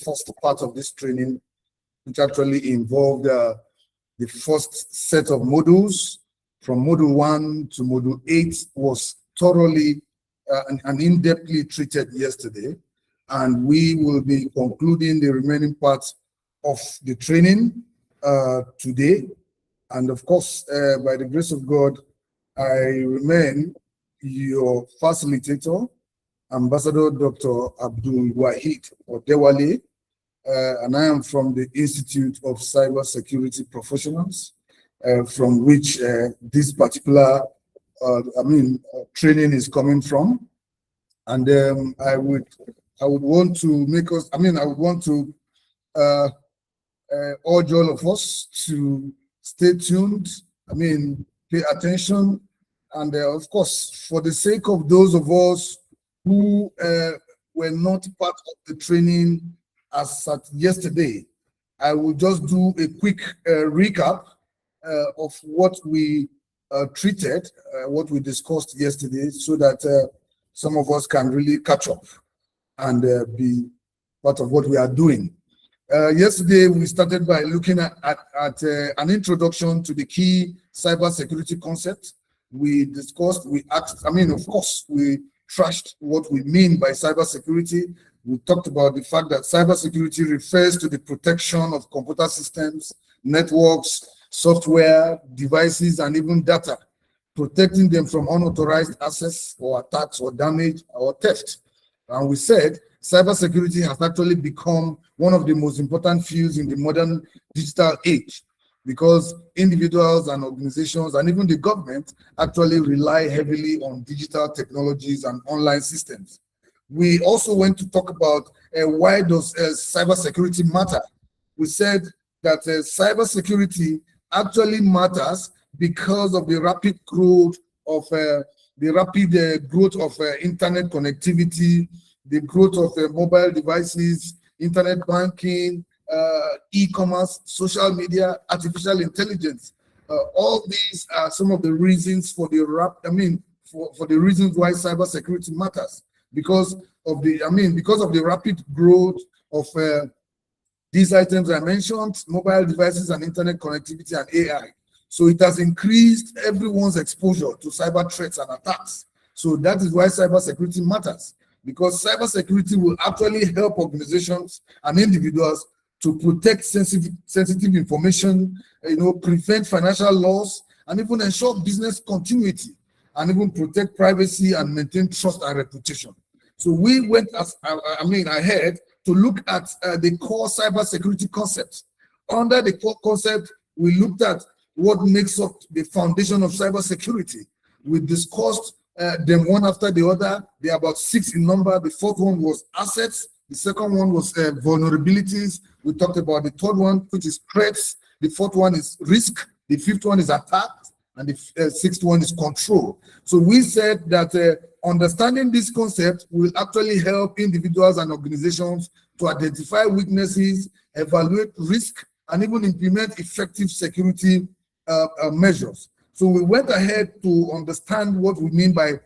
first part of this training, which actually involved the first set of modules from module 1 to module 8 was thoroughly and in-depthly treated yesterday. And we will be concluding the remaining parts of the training today. And of course, by the grace of God, I remain your facilitator, Ambassador Dr. Abdul Wahid Odewale, and I am from the Institute of Cybersecurity Professionals, from which this particular training is coming from. And I would want to make us, I would want to urge all of us to stay tuned, pay attention, and of course, for the sake of those of us who were not part of the training as at yesterday, I will just do a quick recap of what we treated, what we discussed yesterday, so that some of us can really catch up and be part of what we are doing. Yesterday, we started by looking at an introduction to the key cybersecurity concepts. We discussed, we asked, of course, we trashed what we mean by cybersecurity. We talked about the fact that cybersecurity refers to the protection of computer systems, networks, software, devices, and even data, protecting them from unauthorized access or attacks or damage or theft. And we said cybersecurity has actually become one of the most important fields in the modern digital age, because individuals and organizations and even the government actually rely heavily on digital technologies and online systems. We also went to talk about why does cybersecurity matter. We said that cybersecurity actually matters because of the rapid growth of internet connectivity, the growth of mobile devices, internet banking, e-commerce, social media, artificial intelligence. All these are some of the reasons for the for the reasons why cybersecurity matters, because of the rapid growth of these items I mentioned, mobile devices and internet connectivity and AI. So it has increased everyone's exposure to cyber threats and attacks. So that is why cybersecurity matters, because cybersecurity will actually help organizations and individuals to protect sensitive information, prevent financial loss, and even ensure business continuity, and even protect privacy and maintain trust and reputation. So we went ahead to look at the core cybersecurity concepts. Under the core concept, we looked at what makes up the foundation of cybersecurity. We discussed them one after the other. They are about 6 in number. The fourth one was assets. The second one was vulnerabilities. We talked about the third one, which is threats. The fourth one is risk. The fifth one is attack. And the sixth one is control. So we said that understanding this concept will actually help individuals and organizations to identify weaknesses, evaluate risk, and even implement effective security measures. So we went ahead to understand what we mean by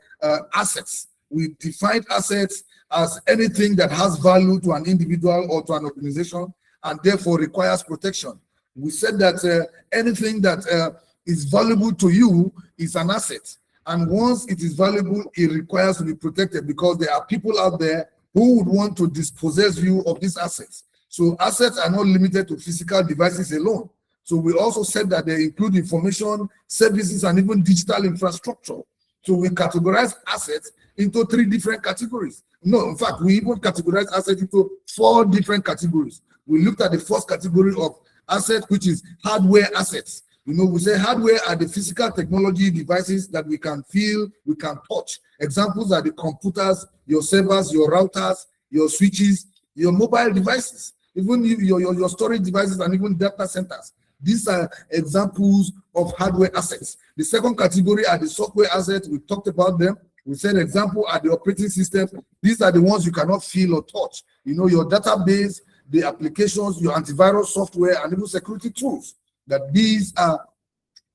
assets. We defined assets as anything that has value to an individual or to an organization and therefore requires protection. We said that anything that is valuable to you is an asset. And once it is valuable, it requires to be protected, because there are people out there who would want to dispossess you of these assets. So assets are not limited to physical devices alone. So we also said that they include information, services, and even digital infrastructure. So we categorize assets into 3 different categories. No, in fact, we even categorize assets into 4 different categories. We looked at the first category of assets, which is hardware assets. We say hardware are the physical technology devices that we can feel, we can touch. Examples are the computers, your servers, your routers, your switches, your mobile devices, even your storage devices, and even data centers. These are examples of hardware assets. The second category are the software assets. We talked about them. We said example are the operating systems. These are the ones you cannot feel or touch. Your database, the applications, your antivirus software, and even security tools. That these are,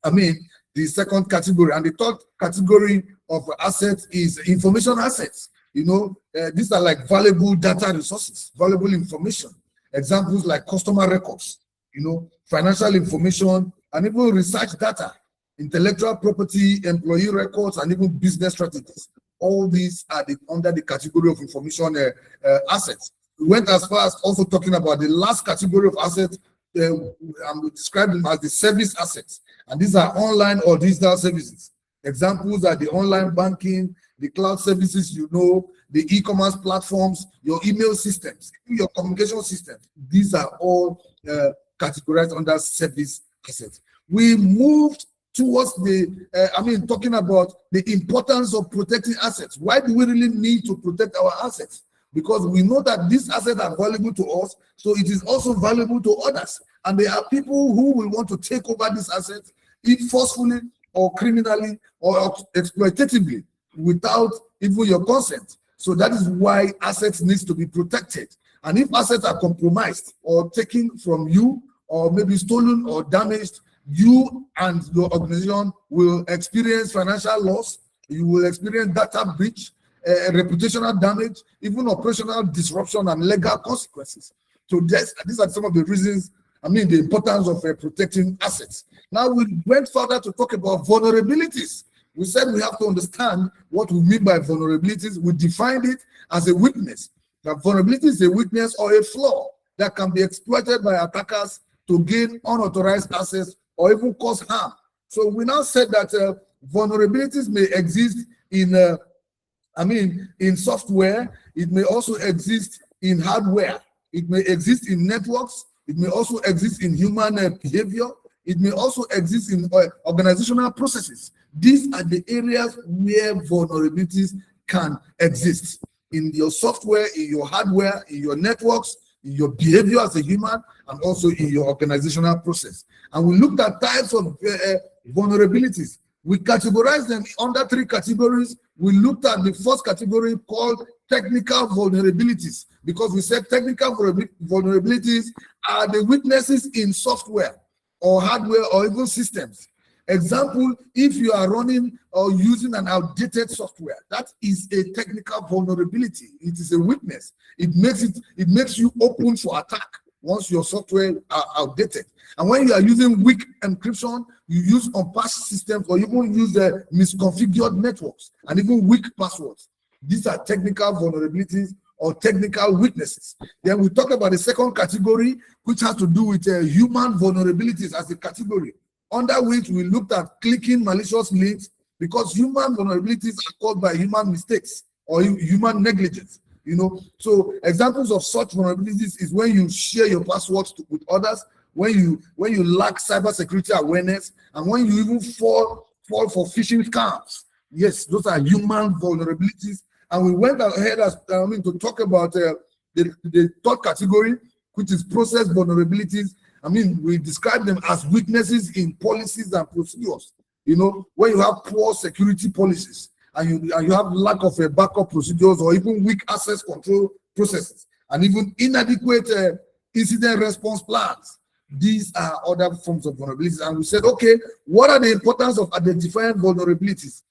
the second category. And the third category of assets is information assets. These are like valuable data resources, valuable information. Examples like customer records, financial information, and even research data, intellectual property, employee records, and even business strategies. All these are under the category of information assets. We went as far as also talking about the last category of assets. I'm describing them as the service assets, and these are online or digital services. Examples are the online banking, the cloud services, the e-commerce platforms, your email systems, your communication systems. These are all categorized under service assets. We moved towards talking about the importance of protecting assets. Why do we really need to protect our assets? Because we know that these assets are valuable to us, so it is also valuable to others. And there are people who will want to take over these assets, if forcefully or criminally or exploitatively, without even your consent. So that is why assets needs to be protected. And if assets are compromised or taken from you, or maybe stolen or damaged, you and your organization will experience financial loss, you will experience data breach, reputational damage, even operational disruption and legal consequences. So these are some of the reasons, the importance of protecting assets. Now we went further to talk about vulnerabilities. We said we have to understand what we mean by vulnerabilities. We defined it as a weakness. That vulnerability is a weakness or a flaw that can be exploited by attackers to gain unauthorized access or even cause harm. So we now said that vulnerabilities may exist in software. It may also exist in hardware. It may exist in networks. It may also exist in human behavior. It may also exist in organizational processes. These are the areas where vulnerabilities can exist in your software, in your hardware, in your networks, in your behavior as a human, and also in your organizational process. And we looked at types of vulnerabilities. We categorized them under 3 categories. We looked at the first category called technical vulnerabilities, because we said technical vulnerabilities are the weaknesses in software or hardware or even systems. Example, if you are running or using an outdated software, that is a technical vulnerability. It is a weakness. It makes you open for attack once your software are outdated. And when you are using weak encryption, you use unpatched systems, or even use misconfigured networks and even weak passwords. These are technical vulnerabilities or technical weaknesses. Then we talk about the second category, which has to do with human vulnerabilities as a category, under which we looked at clicking malicious links, because human vulnerabilities are caused by human mistakes or human negligence. So examples of such vulnerabilities is when you share your passwords with others, when you lack cybersecurity awareness, and when you even fall for phishing scams. Yes, those are human vulnerabilities. And we went ahead to talk about the third category, which is process vulnerabilities. We describe them as weaknesses in policies and procedures. When you have poor security policies and you have lack of backup procedures, or even weak access control processes, and even inadequate incident response plans. These are other forms of vulnerabilities. And we said, okay, what are the importance of identifying vulnerabilities?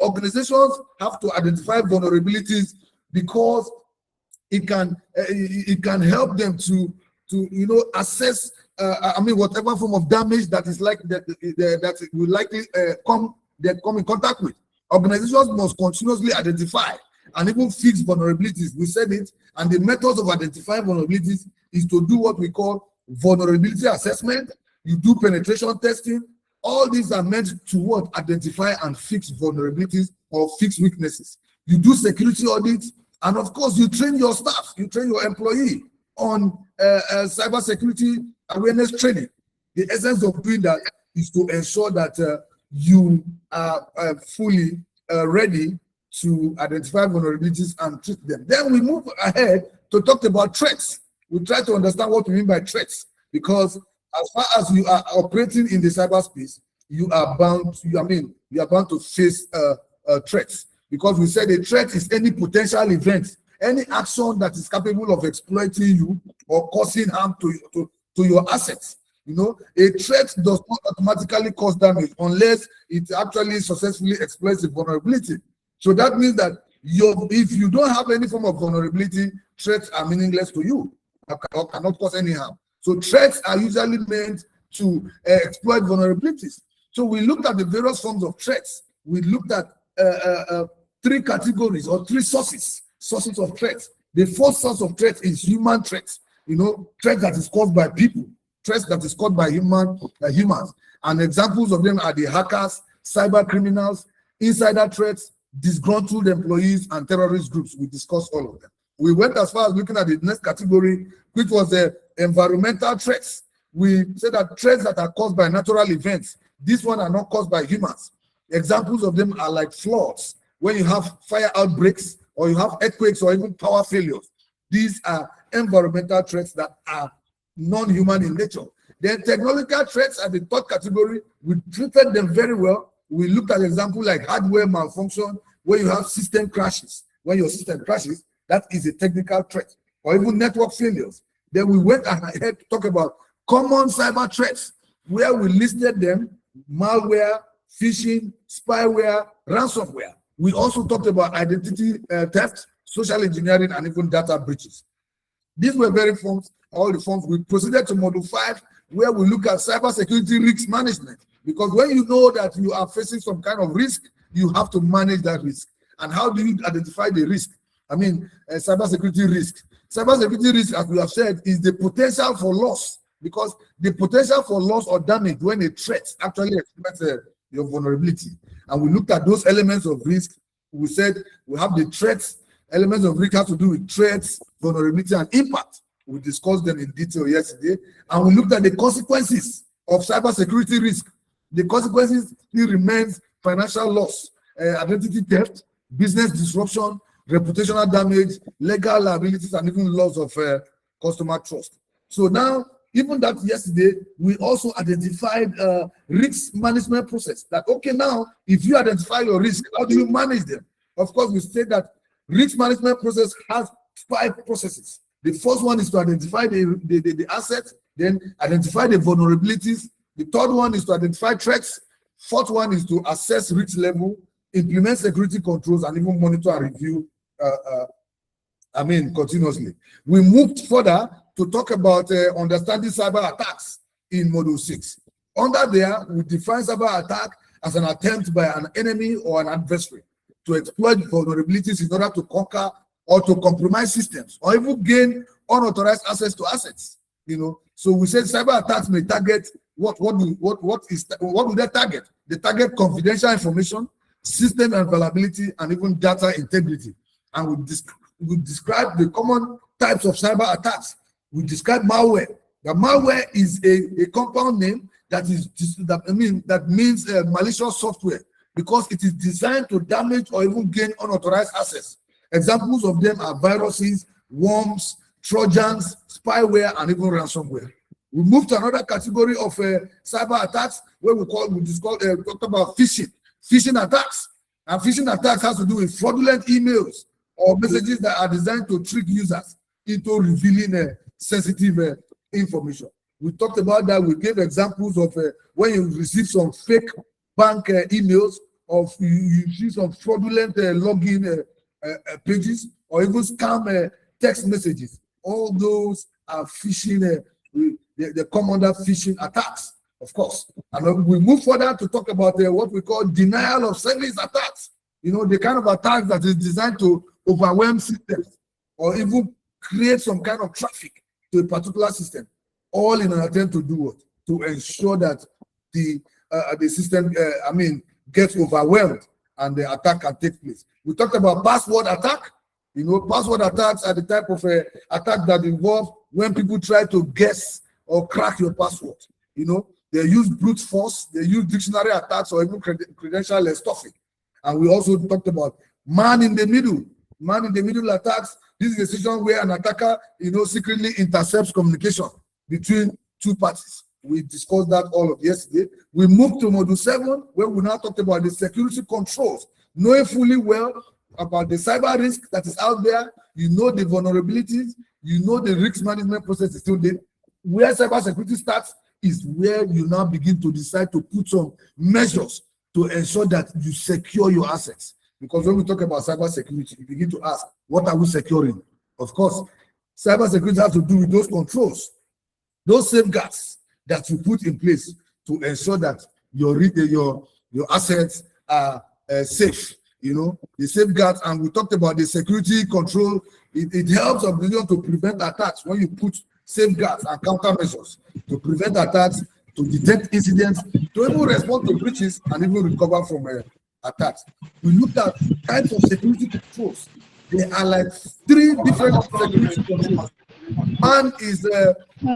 Organizations have to identify vulnerabilities because it can help them to assess whatever form of damage that is that will likely come in contact with. Organizations must continuously identify and even fix vulnerabilities. We said it, and the methods of identifying vulnerabilities is to do what we call vulnerability assessment. You do penetration testing. All these are meant to identify and fix vulnerabilities or fix weaknesses. You do security audits, and of course, you train your staff, you train your employee on cybersecurity awareness training. The essence of doing that is to ensure that you are fully ready to identify vulnerabilities and treat them. Then we move ahead to talk about threats. We try to understand what we mean by threats, because as far as you are operating in the cyberspace, you are bound to face threats, because we said a threat is any potential event, any action that is capable of exploiting you or causing harm to your assets. A threat does not automatically cause damage unless it actually successfully exploits a vulnerability. So that means that if you don't have any form of vulnerability, threats are meaningless to you. or cannot cause any harm. So threats are usually meant to exploit vulnerabilities. So we looked at the various forms of threats. We looked at three categories or three sources of threats. The first source of threat is human threats. Threat that is caused by people, threats that is caused by humans. And examples of them are the hackers, cyber criminals, insider threats, disgruntled employees, and terrorist groups. We discussed all of them. We went as far as looking at the next category, which was the environmental threats. We said that threats that are caused by natural events, these ones are not caused by humans. Examples of them are like floods, when you have fire outbreaks, or you have earthquakes, or even power failures. These are environmental threats that are non-human in nature. Then technological threats are the third category. We treated them very well. We looked at examples like hardware malfunction, where you have system crashes. When your system crashes, that is a technical threat, or even network failures. Then we went ahead to talk about common cyber threats, where we listed them: malware, phishing, spyware, ransomware. We also talked about identity theft, social engineering, and even data breaches. These were all the forms. We proceeded to module 5, where we look at cybersecurity risk management. Because when you know that you are facing some kind of risk, you have to manage that risk. And how do you identify the risk? Cybersecurity risk. Cybersecurity risk, as we have said, is the potential for loss. Because the potential for loss or damage when a threat actually exploits your vulnerability. And we looked at those elements of risk. We said we have the threats. Elements of risk have to do with threats, vulnerability, and impact. We discussed them in detail yesterday. And we looked at the consequences of cybersecurity risk. The consequences still remains financial loss, identity theft, business disruption, reputational damage, legal liabilities, and even loss of customer trust. So now, even that yesterday, we also identified risk management process. That, okay, now, if you identify your risk, how do you manage them? Of course, we said that risk management process has 5 processes. The first one is to identify the assets, then identify the vulnerabilities. The third one is to identify threats. Fourth one is to assess risk level, implement security controls, and even monitor and review continuously. We moved further to talk about understanding cyber attacks in module 6. Under there, we define cyber attack as an attempt by an enemy or an adversary to exploit vulnerabilities in order to conquer or to compromise systems, or even gain unauthorized access to assets. So we said cyber attacks may target what do they target? They target confidential information, system availability, and even data integrity. And we describe the common types of cyber attacks. We describe malware. The malware is a compound name that means malicious software, because it is designed to damage or even gain unauthorized access. Examples of them are viruses, worms, trojans, spyware, and even ransomware. We move to another category of cyber attacks, where we talked about phishing attacks. And phishing attacks has to do with fraudulent emails or messages that are designed to trick users into revealing sensitive information. We talked about that. We gave examples of when you receive some fake bank emails, or you see some fraudulent login pages, or even scam text messages. All those are phishing. They come under phishing attacks, of course. And we move further to talk about what we call denial of service attacks. The kind of attacks that is designed to overwhelm systems, or even create some kind of traffic to a particular system, all in an attempt to do what? To ensure that the system, gets overwhelmed and the attack can take place. We talked about password attack. Password attacks are the type of attack that involve when people try to guess or crack your password. They use brute force, they use dictionary attacks, or even credential stuffing. And we also talked about man in the middle attacks. This is a situation where an attacker, secretly intercepts communication between two parties. We discussed that all of yesterday. We moved to module 7, where we now talked about the security controls, knowing fully well about the cyber risk that is out there. The vulnerabilities, the risk management process is still there. Where cybersecurity starts is where you now begin to decide to put some measures to ensure that you secure your assets. Because when we talk about cybersecurity, you begin to ask, what are we securing? Of course, cybersecurity has to do with those controls, those safeguards that you put in place to ensure that your assets are safe. You know, the safeguards, and we talked about the security control. It helps us to prevent attacks when you put safeguards and countermeasures to prevent attacks, to detect incidents, to even respond to breaches and even recover from attacks. We looked at types of security controls. There are like 3 different security controls. One is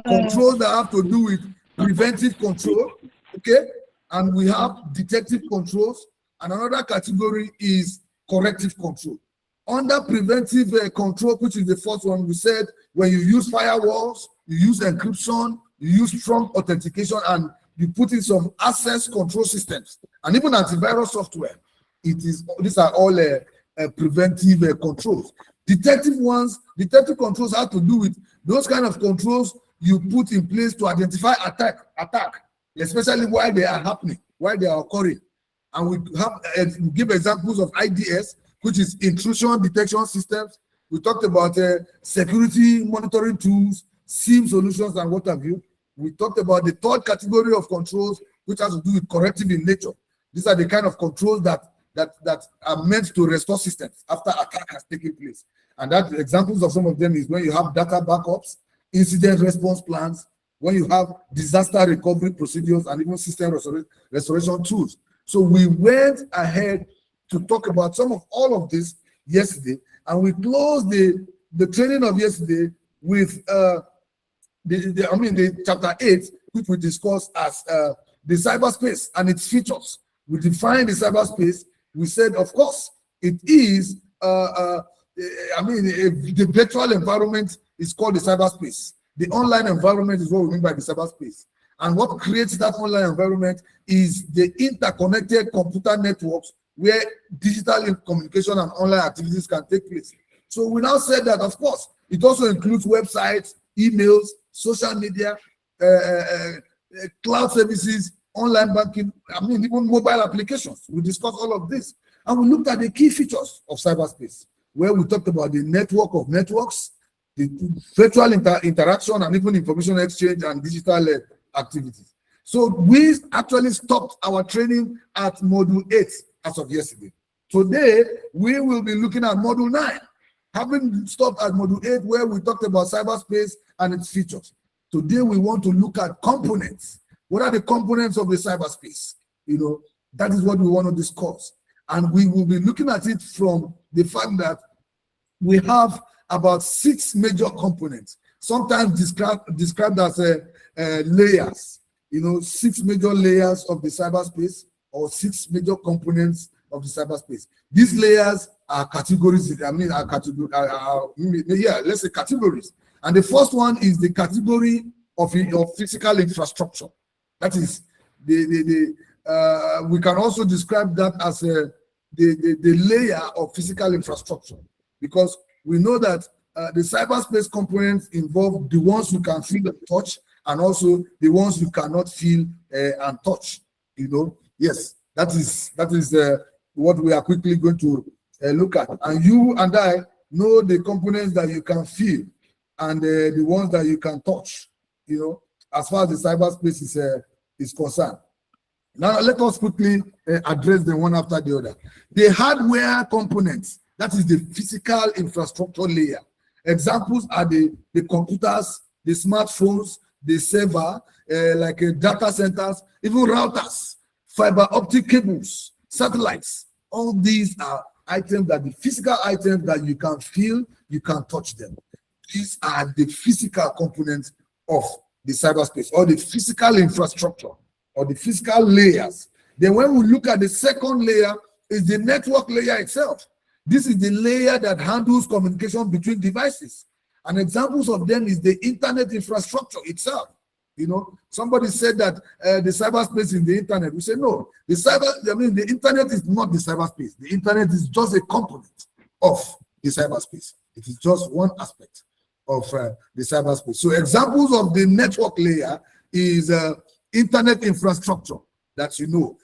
controls that have to do with preventive control, okay? And we have detective controls. And another category is corrective control. Under preventive control, which is the first one, we said when you use firewalls, you use encryption, you use strong authentication, and you put in some access control systems, and even antivirus software. These are all preventive controls. Detective controls have to do with those kind of controls you put in place to identify attack, especially while they are happening, while they are occurring. And we have give examples of IDS, which is intrusion detection systems. We talked about security monitoring tools, SIEM solutions, and what have you. We talked about the third category of controls, which has to do with corrective in nature. These are the kind of controls that are meant to restore systems after attack has taken place. And that examples of some of them is when you have data backups, incident response plans, when you have disaster recovery procedures, and even system restoration tools. So we went ahead to talk about some of all of this yesterday, and we closed the training of yesterday with the chapter 8, which we discussed as the cyberspace and its features. We defined the cyberspace. We said, of course, it is the virtual environment is called the cyberspace. The online environment is what we mean by the cyberspace. And what creates that online environment is the interconnected computer networks where digital communication and online activities can take place. So we now said that, of course, it also includes websites, emails, social media, cloud services, online banking, even mobile applications. We discussed all of this. And we looked at the key features of cyberspace, where we talked about the network of networks, the virtual interaction, and even information exchange and digital activities. So we actually stopped our training at module 8 as of yesterday. Today, we will be looking at module 9, having stopped at module 8 where we talked about cyberspace and its features. Today, we want to look at components. What are the components of the cyberspace? You know, that is what we want to discuss. And we will be looking at it from the fact that we have about 6 major components, sometimes described as layers, 6 major layers of the cyberspace, or 6 major components of the cyberspace. These layers are categories, let's say categories. And the first one is the category of physical infrastructure. That is, we can also describe that as the layer of physical infrastructure, because we know that the cyberspace components involve the ones you can feel and touch, and also the ones you cannot feel and touch. Yes, that is what we are quickly going to look at. And you and I know the components that you can feel and the ones that you can touch. As far as the cyberspace is concerned. Now let us quickly address them one after the other. The hardware components, that is the physical infrastructure layer. Examples are the computers, the smartphones, the server, like data centers, even routers, fiber optic cables, satellites. All these are items that the physical items that you can feel, you can touch them. These are the physical components of the cyberspace, or the physical infrastructure, or the physical layers. Then when we look at the second layer, is the network layer itself. This is the layer that handles communication between devices. And examples of them is the internet infrastructure itself. Somebody said that the cyberspace is the internet. We say no. The internet is not the cyberspace. The internet is just a component of the cyberspace. It is just one aspect of the cyberspace. So examples of the network layer is internet infrastructure that the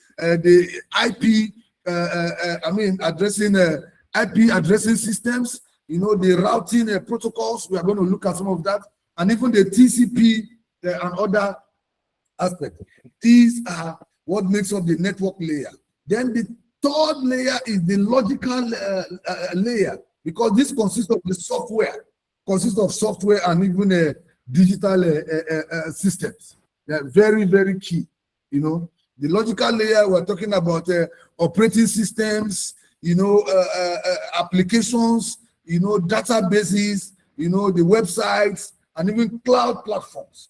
IP, IP addressing systems, the routing protocols. We are going to look at some of that, and even the TCP and other aspects. These are what makes up the network layer. Then the third layer is the logical layer, because this consists of the software, and even digital systems. They're very, very key. The logical layer, we're talking about operating systems, applications, databases, the websites, and even cloud platforms.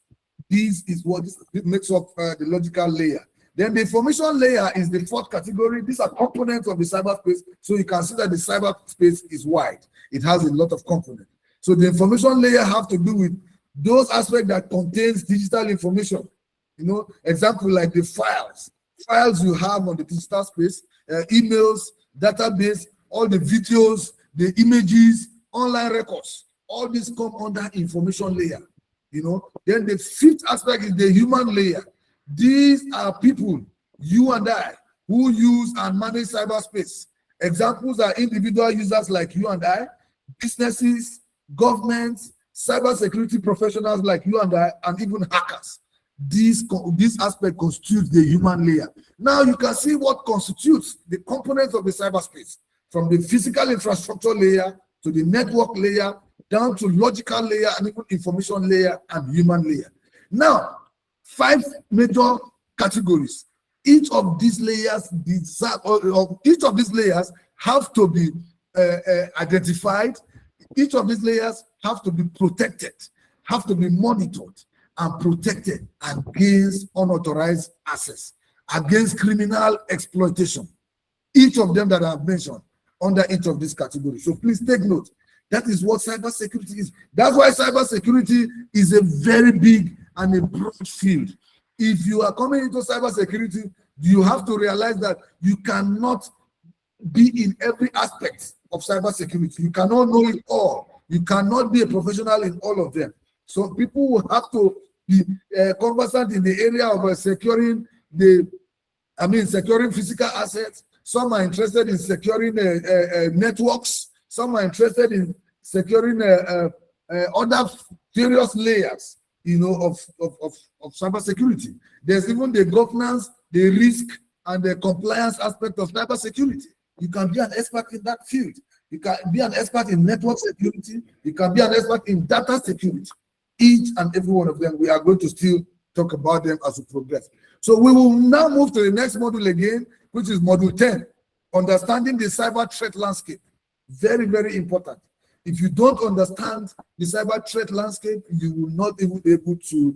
This is what this makes up the logical layer. Then the information layer is the fourth category. These are components of the cyberspace. So you can see that the cyberspace is wide. It has a lot of components. So the information layer have to do with those aspects that contains digital information. Example like the files you have on the digital space, emails, database, all the videos, the images, online records. All these come under information layer. Then the fifth aspect is the human layer. These are people, you and I, who use and manage cyberspace. Examples are individual users like you and I, businesses, governments, cybersecurity professionals like you and I, and even hackers. This aspect constitutes the human layer. Now you can see what constitutes the components of the cyberspace, from the physical infrastructure layer to the network layer, down to logical layer, and even information layer and human layer. Now, 5 major categories. Each of these layers have to be identified. Each of these layers have to be protected, have to be monitored and protected against unauthorized access, against criminal exploitation. Each of them that I have mentioned under each of these categories. So please take note. That is what cybersecurity is. That's why cybersecurity is a very big and a broad field. If you are coming into cybersecurity, you have to realize that you cannot be in every aspect of cybersecurity. You cannot know it all. You cannot be a professional in all of them. So people will have to be conversant in the area of securing physical assets. Some are interested in securing networks. Some are interested in securing other various layers, of cybersecurity. There's even the governance, the risk, and the compliance aspect of cybersecurity. You can be an expert in that field. You can be an expert in network security. You can be an expert in data security. Each and every one of them, we are going to still talk about them as we progress. So we will now move to the next module again, which is module 10, understanding the cyber threat landscape. Very, very important. If you don't understand the cyber threat landscape, you will not even be able to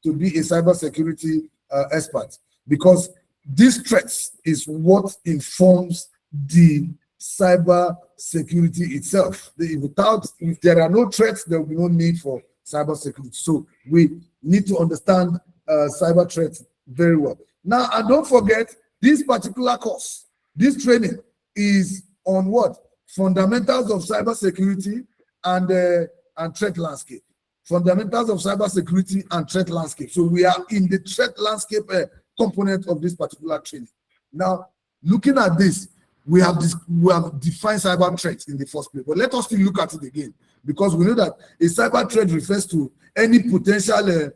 be a cybersecurity expert, because these threats is what informs the cyber security itself. If there are no threats, there will be no need for cyber security. So we need to understand cyber threats very well. Now, and don't forget, this particular course, this training is on what? Fundamentals of cybersecurity and threat landscape. Fundamentals of cybersecurity and threat landscape. So we are in the threat landscape component of this particular training. Now, looking at this, we have defined cyber threats in the first place, but let us still look at it again, because we know that a cyber threat refers to any potential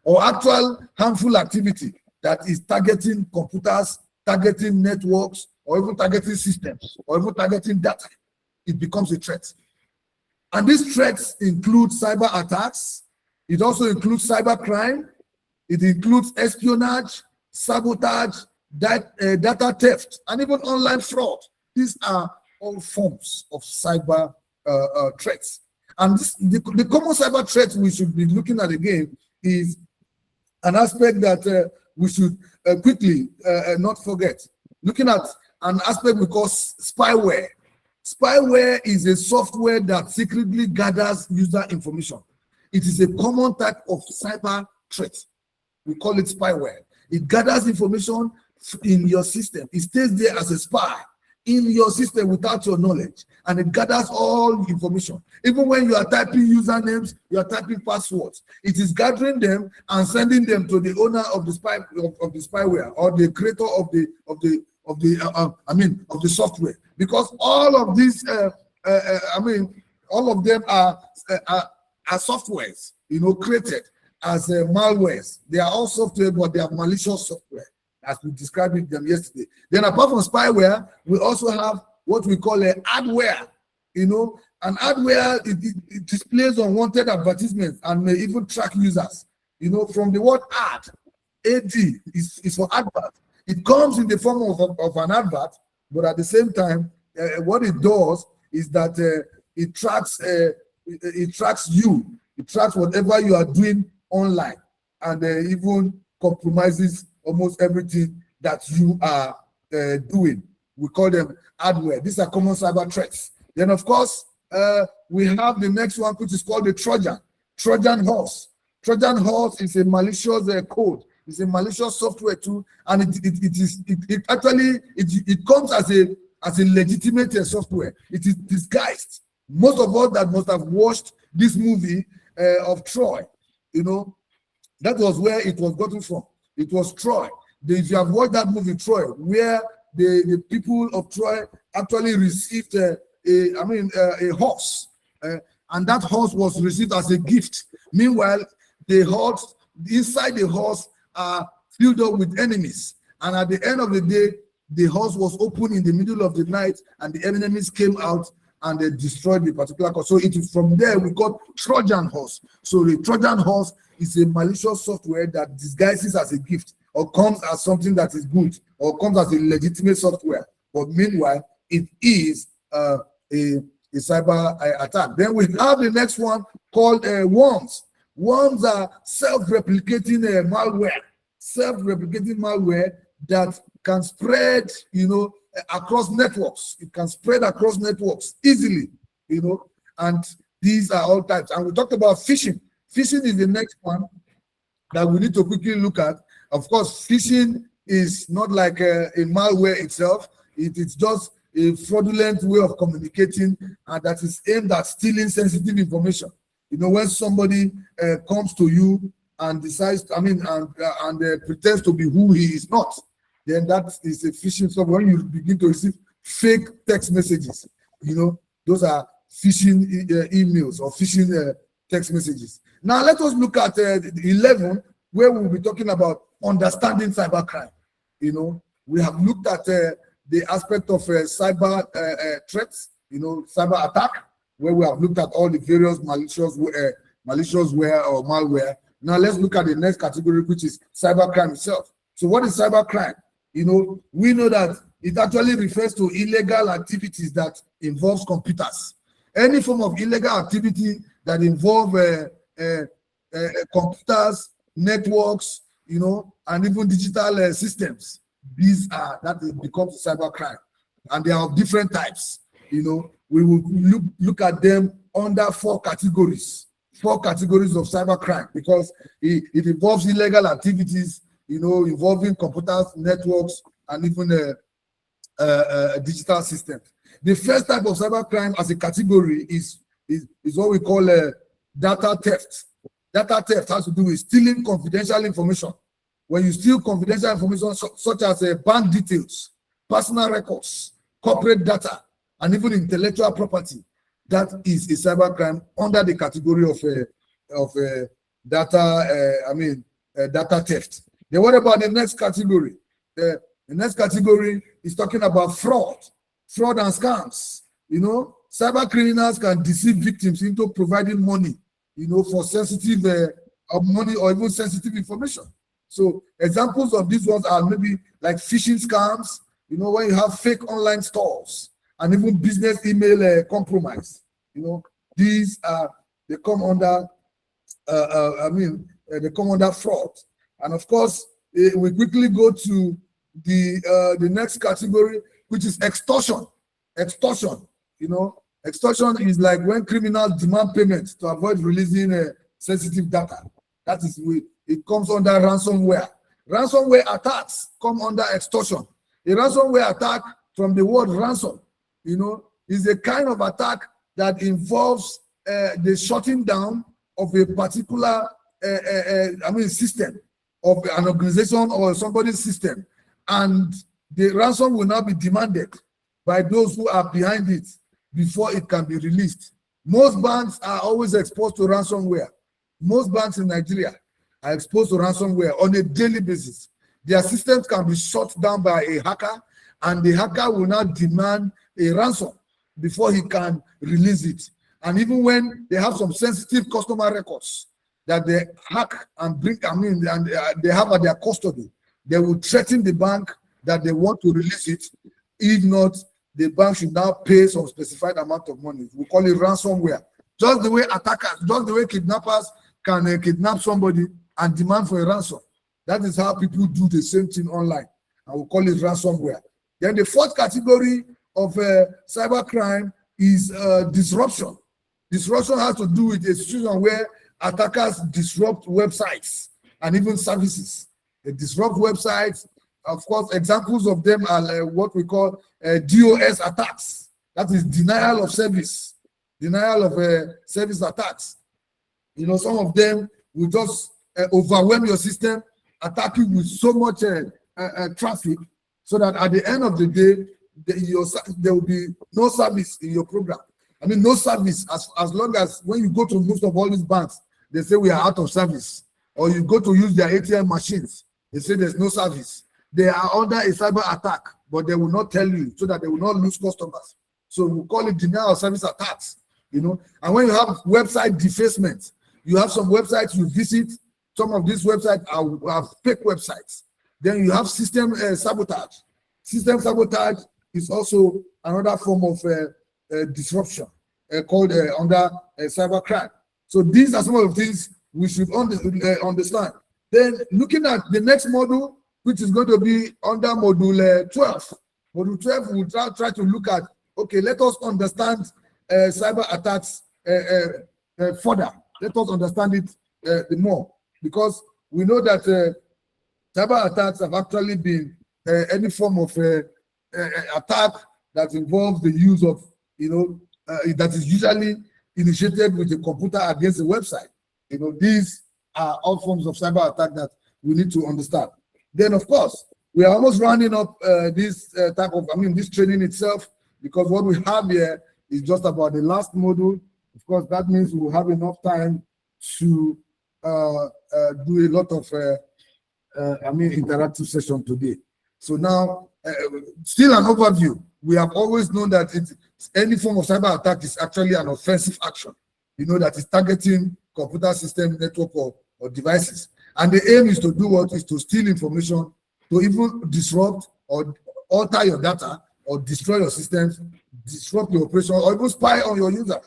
or actual harmful activity that is targeting computers, targeting networks, or even targeting systems, or even targeting data. It becomes a threat. And these threats include cyber attacks. It also includes cyber crime. It includes espionage, sabotage, data theft, and even online fraud. These are all forms of cyber threats. And the common cyber threats we should be looking at again is an aspect that we should quickly not forget. Looking at an aspect we call spyware. Spyware is a software that secretly gathers user information. It is a common type of cyber threat. We call it spyware. It gathers information in your system. It stays there as a spy in your system without your knowledge, and it gathers all information. Even when you are typing usernames, you are typing passwords, it is gathering them and sending them to the owner of the spyware, or the creator of the software, because all of these I mean, all of them are softwares, created as malwares. They are all software, but they are malicious software, as we described them yesterday. Then apart from spyware, we also have what we call a adware. And adware, it displays unwanted advertisements and may even track users. From the word ad is for advert. It comes in the form of an advert, but at the same time, what it does is that it tracks you. It tracks whatever you are doing online, and even compromises almost everything that you are doing. We call them adware. These are common cyber threats. Then, of course, we have the next one, which is called the Trojan horse. Trojan horse is a malicious code. It's a malicious software too, and it comes as a legitimate software. It is disguised. Most of us that must have watched this movie of Troy, that was where it was gotten from. It was Troy. If you have watched that movie Troy, where the people of Troy actually received a horse, and that horse was received as a gift. Meanwhile, the horse, inside the horse, are filled up with enemies, and at the end of the day, the horse was opened in the middle of the night, and the enemies came out and they destroyed the particular horse. So it is from there we got Trojan horse. So the Trojan horse is a malicious software that disguises as a gift, or comes as something that is good, or comes as a legitimate software, but meanwhile it is a cyber attack. Then we have the next one called worms. Worms are self-replicating malware. Self-replicating malware that can spread, across networks. It can spread across networks easily, and these are all types. And we talked about phishing. Phishing is the next one that we need to quickly look at. Of course, phishing is not like a malware itself. It is just a fraudulent way of communicating, and that is aimed at stealing sensitive information. When somebody comes to you and decides, and pretends to be who he is not, then that is a phishing. So when you begin to receive fake text messages, those are phishing emails or phishing text messages. Now let us look at 11, where we'll be talking about understanding cybercrime. We have looked at the aspect of cyber threats, cyber attack, where we have looked at all the various malicious-ware or malware. Now let's look at the next category, which is cybercrime itself. So what is cybercrime? We know that it actually refers to illegal activities that involves computers. Any form of illegal activity that involve computers, networks, and even digital systems. That becomes cybercrime, and they are of different types. We will look at them under four categories of cybercrime, because it involves illegal activities, involving computers, networks, and even digital systems. The first type of cybercrime as a category is what we call data theft. Data theft has to do with stealing confidential information. When you steal confidential information such as bank details, personal records, corporate data, and even intellectual property, that is a cybercrime under the category of data theft. Then what about the next category? The next category is talking about fraud and scams. Cyber criminals can deceive victims into providing money, for sensitive money or even sensitive information. So examples of these ones are maybe like phishing scams, when you have fake online stores, and even business email compromise. These they come under fraud. And of course, we quickly go to the next category, which is extortion. Extortion is like when criminals demand payment to avoid releasing sensitive data. That is, it comes under ransomware. Ransomware attacks come under extortion. A ransomware attack, from the word ransom, is a kind of attack that involves the shutting down of a particular system, of an organization or somebody's system, and the ransom will now be demanded by those who are behind it. before it can be released. Most banks are always exposed to ransomware. Most banks in Nigeria are exposed to ransomware on a daily basis. Their systems can be shut down by a hacker, and the hacker will now demand a ransom before he can release it. And even when they have some sensitive customer records that they hack and bring, and they have at their custody, they will threaten the bank that they want to release it. If not, the bank should now pay some specified amount of money. We call it ransomware. Just the way attackers, just the way kidnappers can kidnap somebody and demand for a ransom. That is how people do the same thing online. And we call it ransomware. Then the fourth category of cybercrime is disruption. Disruption has to do with a situation where attackers disrupt websites and even services. They disrupt websites. Of course, examples of them are what we call DOS attacks. That is denial of service. Denial of service attacks. You know, some of them will just overwhelm your system, attack you with so much traffic, so that at the end of the day, there will be no service in your program. I mean, no service as long as when you go to most of all these banks, they say we are out of service. Or you go to use their ATM machines, they say there's no service. They are under a cyber attack, but they will not tell you so that they will not lose customers. So we call it denial of service attacks, you know. And when you have website defacement, you have some websites you visit, some of these websites are fake websites. Then you have system sabotage. System sabotage is also another form of disruption called under cybercrime. So these are some of the things we should understand. Then looking at the next module, which is going to be under module 12. Module 12 will try to look at, okay, let us understand cyber attacks further. Let us understand it more, because we know that cyber attacks have actually been any form of attack that involves the use of, you know, that is usually initiated with a computer against a website. You know, these are all forms of cyber attack that we need to understand. Then, of course, we are almost rounding up this type of, this training itself, because what we have here is just about the last module. Of course, that means we will have enough time to do a lot of, interactive session today. So now, still an overview. We have always known that any form of cyber attack is actually an offensive action. You know, that is targeting computer system, network, or devices. And the aim is to do what? Is to steal information, to even disrupt or alter your data, or destroy your systems, disrupt your operation, or even spy on your user.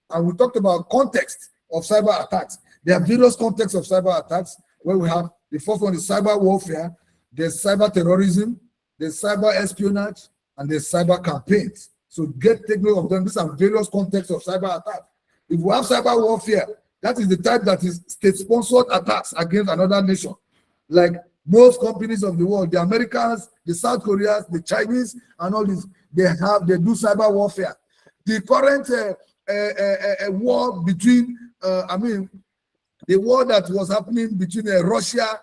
And we talked about context of cyber attacks. There are various contexts of cyber attacks, where we have the first one is cyber warfare, there's cyber terrorism, there's cyber espionage, and there's cyber campaigns. So take note of them. These are various contexts of cyber attack. If we have cyber warfare, that is the type that is state-sponsored attacks against another nation. Like most companies of the world, the Americans, the South Koreans, the Chinese, and all these, they do cyber warfare. The current war between, the war that was happening between Russia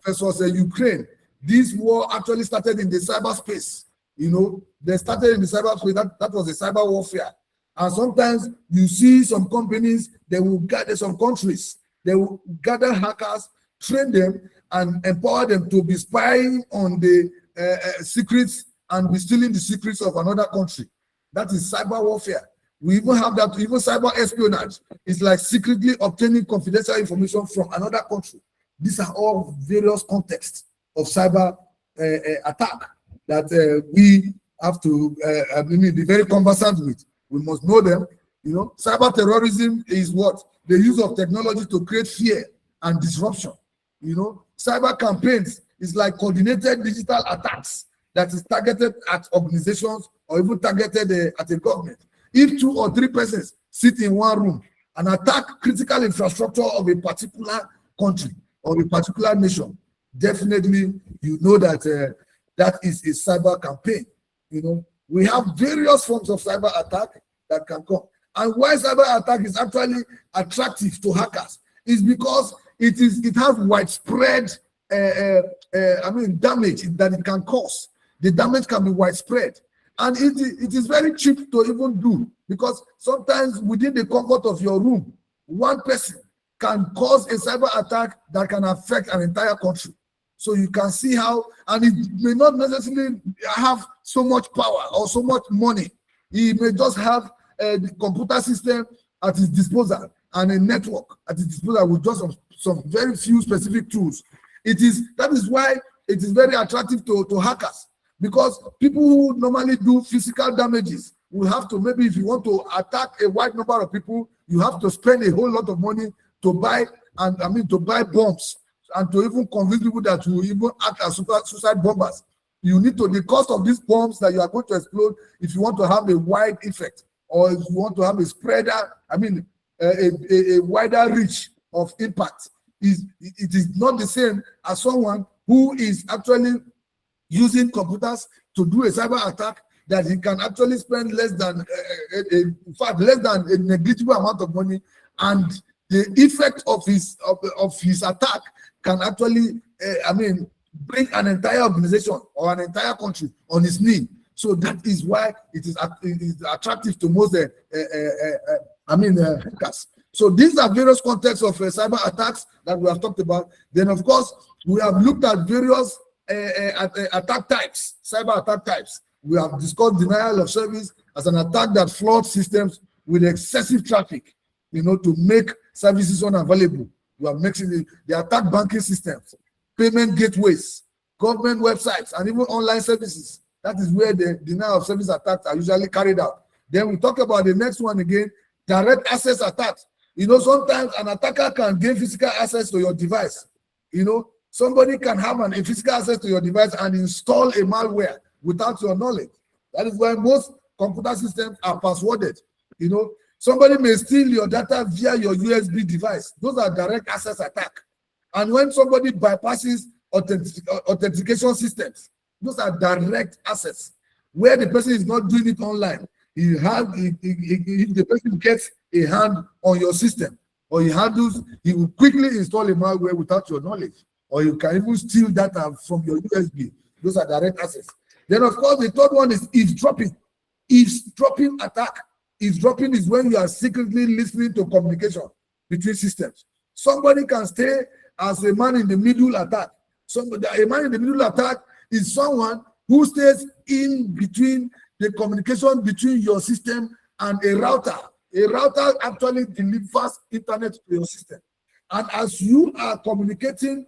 versus Ukraine, this war actually started in the cyberspace. You know, they started in the cyberspace. That was a cyber warfare. And sometimes you see some companies, they will gather some countries, they will gather hackers, train them, and empower them to be spying on the secrets and be stealing the secrets of another country. That is cyber warfare. We even have that, even cyber espionage. It's like secretly obtaining confidential information from another country. These are all various contexts of cyber attack that we have to be very conversant with. We must know them. You know, cyber terrorism is what? The use of technology to create fear and disruption. You know, cyber campaigns is like coordinated digital attacks that is targeted at organizations or even targeted at a government. If 2 or 3 persons sit in one room and attack critical infrastructure of a particular country or a particular nation, definitely you know that that is a cyber campaign. You know, we have various forms of cyber attack that can come. And why cyber attack is actually attractive to hackers is because it has widespread damage that it can cause. The damage can be widespread. And it is very cheap to even do, because sometimes within the comfort of your room, one person can cause a cyber attack that can affect an entire country. So you can see how, and it may not necessarily have so much power or so much money. He may just have a computer system at his disposal and a network at his disposal with just some very few specific tools. That is why it is very attractive to hackers, because people who normally do physical damages will have to, maybe if you want to attack a wide number of people, you have to spend a whole lot of money to buy, to buy bombs, and to even convince people that you even act as suicide bombers. You need to, the cost of these bombs that you are going to explode, if you want to have a wide effect, or if you want to have a spreader, a wider reach of impact, it is not the same as someone who is actually using computers to do a cyber attack, that he can actually spend less than a negligible amount of money, and the effect of his attack can actually bring an entire organization or an entire country on its knee. So that is why it is attractive to most hackers. So these are various contexts of cyber attacks that we have talked about. Then, of course, we have looked at various attack types, cyber attack types. We have discussed denial of service as an attack that floods systems with excessive traffic, to make services unavailable. We have mentioned the attack banking systems, payment gateways, government websites, and even online services. That is where the denial of service attacks are usually carried out. Then we talk about the next one again, direct access attacks. Sometimes an attacker can gain physical access to your device. Somebody can have a physical access to your device and install a malware without your knowledge. That is why most computer systems are passworded. Somebody may steal your data via your USB device. Those are direct access attack. And when somebody bypasses authentication systems, those are direct access, where the person is not doing it online. If the person gets a hand on your system, or he will quickly install a malware without your knowledge, or you can even steal data from your USB. Those are direct access. Then, of course, the third one is eavesdropping. Eavesdropping attack. Eavesdropping is when you are secretly listening to communication between systems. Somebody can stay as a man in the middle attack. A man in the middle attack is someone who stays in between the communication between your system and a router. A router actually delivers internet to your system. And as you are communicating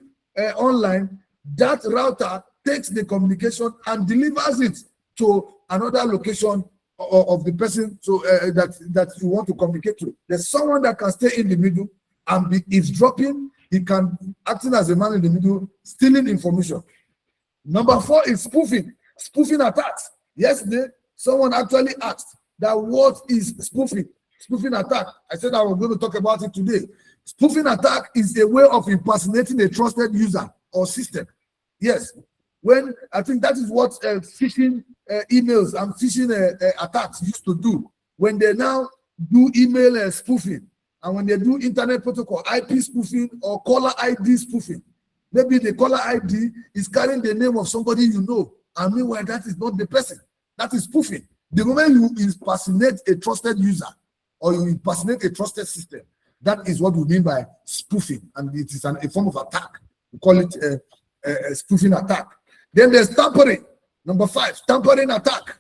online, that router takes the communication and delivers it to another location of the person that you want to communicate to. There's someone that can stay in the middle and be eavesdropping. He can acting as a man in the middle, stealing information. Number 4 is spoofing. Spoofing attacks. Yesterday, someone actually asked that what is spoofing? Spoofing attack. I said I was going to talk about it today. Spoofing attack is a way of impersonating a trusted user or system. Yes. When I think that is what phishing emails and phishing attacks used to do. When they now do email spoofing, and when they do internet protocol, IP spoofing or caller ID spoofing, maybe the caller ID is carrying the name of somebody you know, and meanwhile that is not the person. That is spoofing. The moment you impersonate a trusted user or you impersonate a trusted system, that is what we mean by spoofing, and it is a form of attack. We call it a spoofing attack. Then there's tampering. Number 5, tampering attack.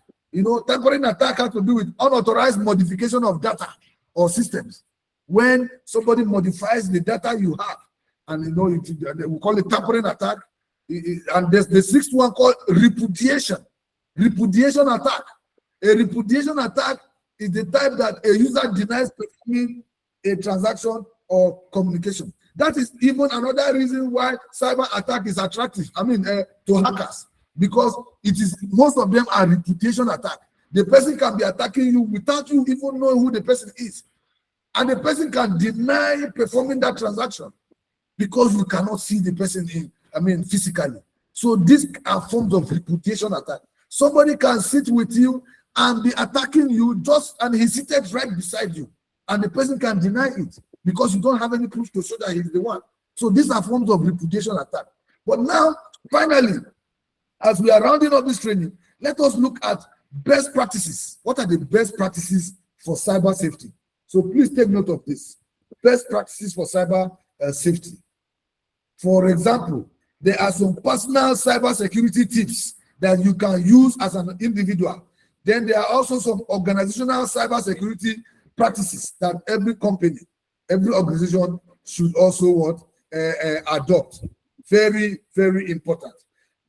Tampering attack has to do with unauthorized modification of data or systems. When somebody modifies the data you have, and we call it tampering attack. And there's the 6th one called repudiation. Repudiation attack. A repudiation attack is the type that a user denies performing a transaction or communication. That is even another reason why cyber attack is attractive, to hackers, because most of them are reputation attack. The person can be attacking you without you even knowing who the person is. And the person can deny performing that transaction because you cannot see the person physically. So these are forms of reputation attack. Somebody can sit with you and be attacking you and he's seated right beside you, and the person can deny it because you don't have any proof to show that he's the one. So these are forms of reputation attack. But now, finally, as we are rounding up this training, let us look at best practices. What are the best practices for cyber safety? So please take note of this. Best practices for cyber safety. For example, there are some personal cyber security tips that you can use as an individual. Then there are also some organizational cyber security practices that every company, every organization should also adopt. Very, very important.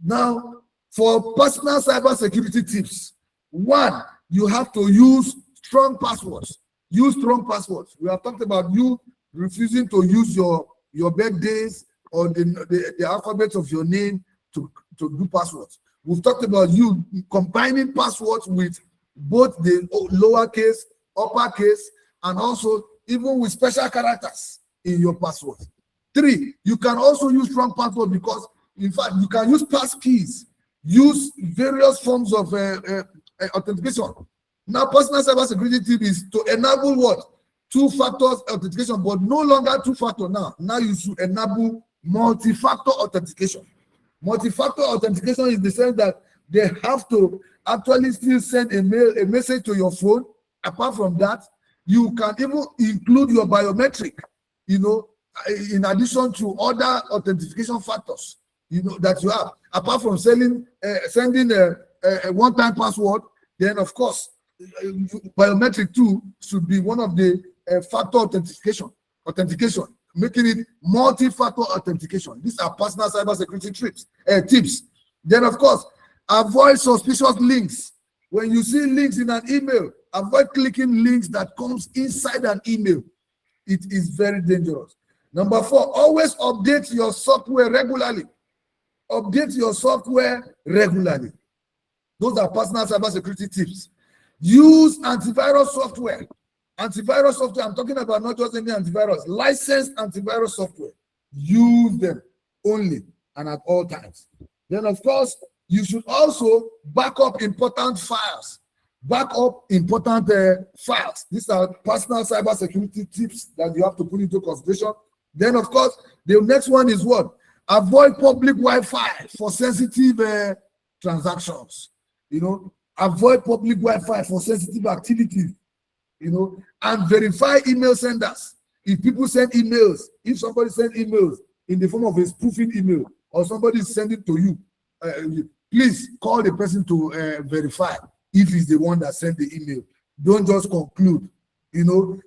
Now, for personal cyber security tips, one, you have to use strong passwords. Use strong passwords. We have talked about you refusing to use your birthdays or the alphabet of your name to do passwords. We've talked about you combining passwords with both the lowercase, uppercase, and also even with special characters in your password. 3, you can also use strong password because, in fact, you can use pass keys, use various forms of authentication. Now, personal cyber security tip is to enable what? 2-factor authentication, but no longer 2-factor now. Now you should enable multi-factor authentication. Multi-factor authentication is the sense that they have to actually still send a message to your phone. Apart from that, you can even include your biometric, in addition to other authentication factors, that you have. Apart from sending a one-time password, then of course, biometric too should be one of the factor authentication, making it multi-factor authentication. These are personal cyber security tips. Then, of course, avoid suspicious links. When you see links in an email, avoid clicking links that comes inside an email. It is very dangerous. Number 4, always update your software regularly. Update your software regularly. Those are personal cyber security tips. Use antivirus software. Antivirus software, I'm talking about not just any antivirus, licensed antivirus software. Use them only and at all times. Then, of course, you should also back up important files. Back up important files. These are personal cyber security tips that you have to put into consideration. Then, of course, the next one is what? Avoid public Wi-Fi for sensitive transactions. Avoid public Wi-Fi for sensitive activities. And verify email senders. If people send emails, if somebody sends emails in the form of a spoofing email, or somebody is sending to you, please call the person to verify if he's the one that sent the email. Don't just conclude.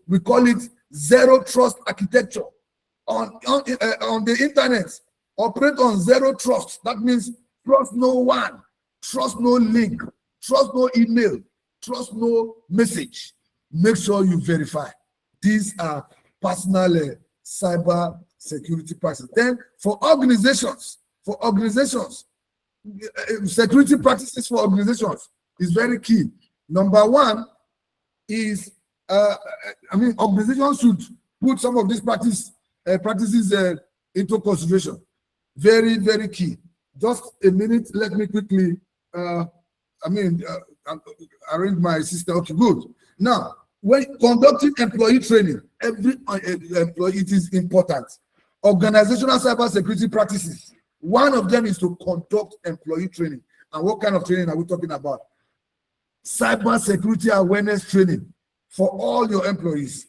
We call it zero trust architecture. On the internet, operate on zero trust. That means trust no one, trust no link, trust no email, trust no message. Make sure you verify. These are personal cyber security practices. Then for organizations, security practices for organizations is very key. Number 1 is, organizations should put some of these practices into consideration. Very, very key. Just a minute, let me quickly arrange my system. Okay, good. Now, when conducting employee training, every employee, it is important. Organizational cyber security practices. One of them is to conduct employee training. And what kind of training are we talking about? Cyber security awareness training for all your employees.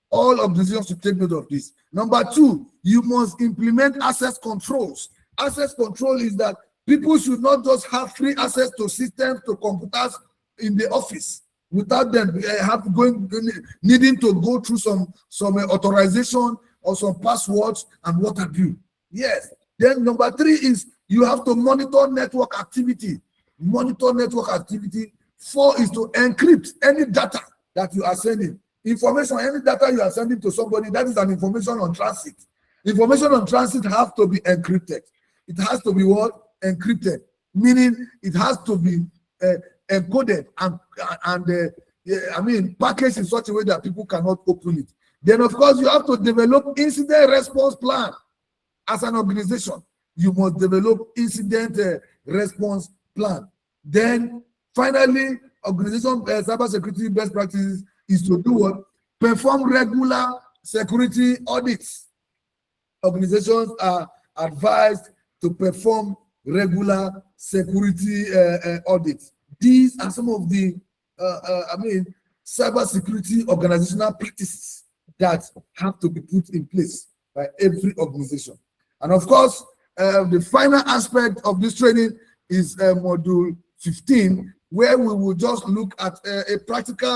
All organizations should take note of this. Number 2, you must implement access controls. Access control is that people should not just have free access to systems, to computers in the office without them needing to go through some authorization or some passwords and what have you. Yes. Then number 3 is you have to monitor network activity. Monitor network activity. 4 is to encrypt any data that you are sending. Information, any data you are sending to somebody, that is an information on transit. Information on transit has to be encrypted. It has to be what? Encrypted. Meaning it has to be encoded and packaged in such a way that people cannot open it. Then, of course, you have to develop incident response plan. As an organization, you must develop incident response plan. Then, finally, organization cybersecurity best practices is to do what? Perform regular security audits. Organizations are advised to perform regular security audits. These are some of the, cybersecurity organizational practices that have to be put in place by every organization. And of course, the final aspect of this training is module 15, where we will just look at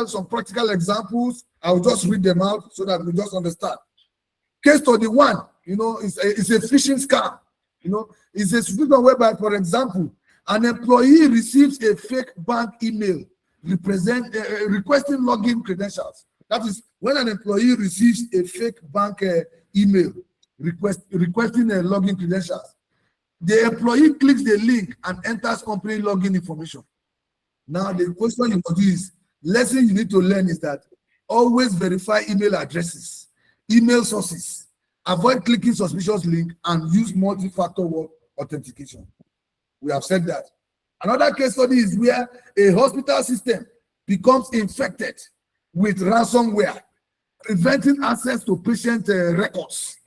some practical examples. I'll just read them out so that we just understand. Case study 1, is a phishing scam. It's a situation whereby, for example, an employee receives a fake bank email requesting login credentials. That is, when an employee receives a fake bank email requesting login credentials, the employee clicks the link and enters company login information. Now, the question you must do is, lesson you need to learn is that always verify email addresses, email sources, avoid clicking suspicious link, and use multi-factor authentication. We have said that. Another case study is where a hospital system becomes infected with ransomware, preventing access to patient records.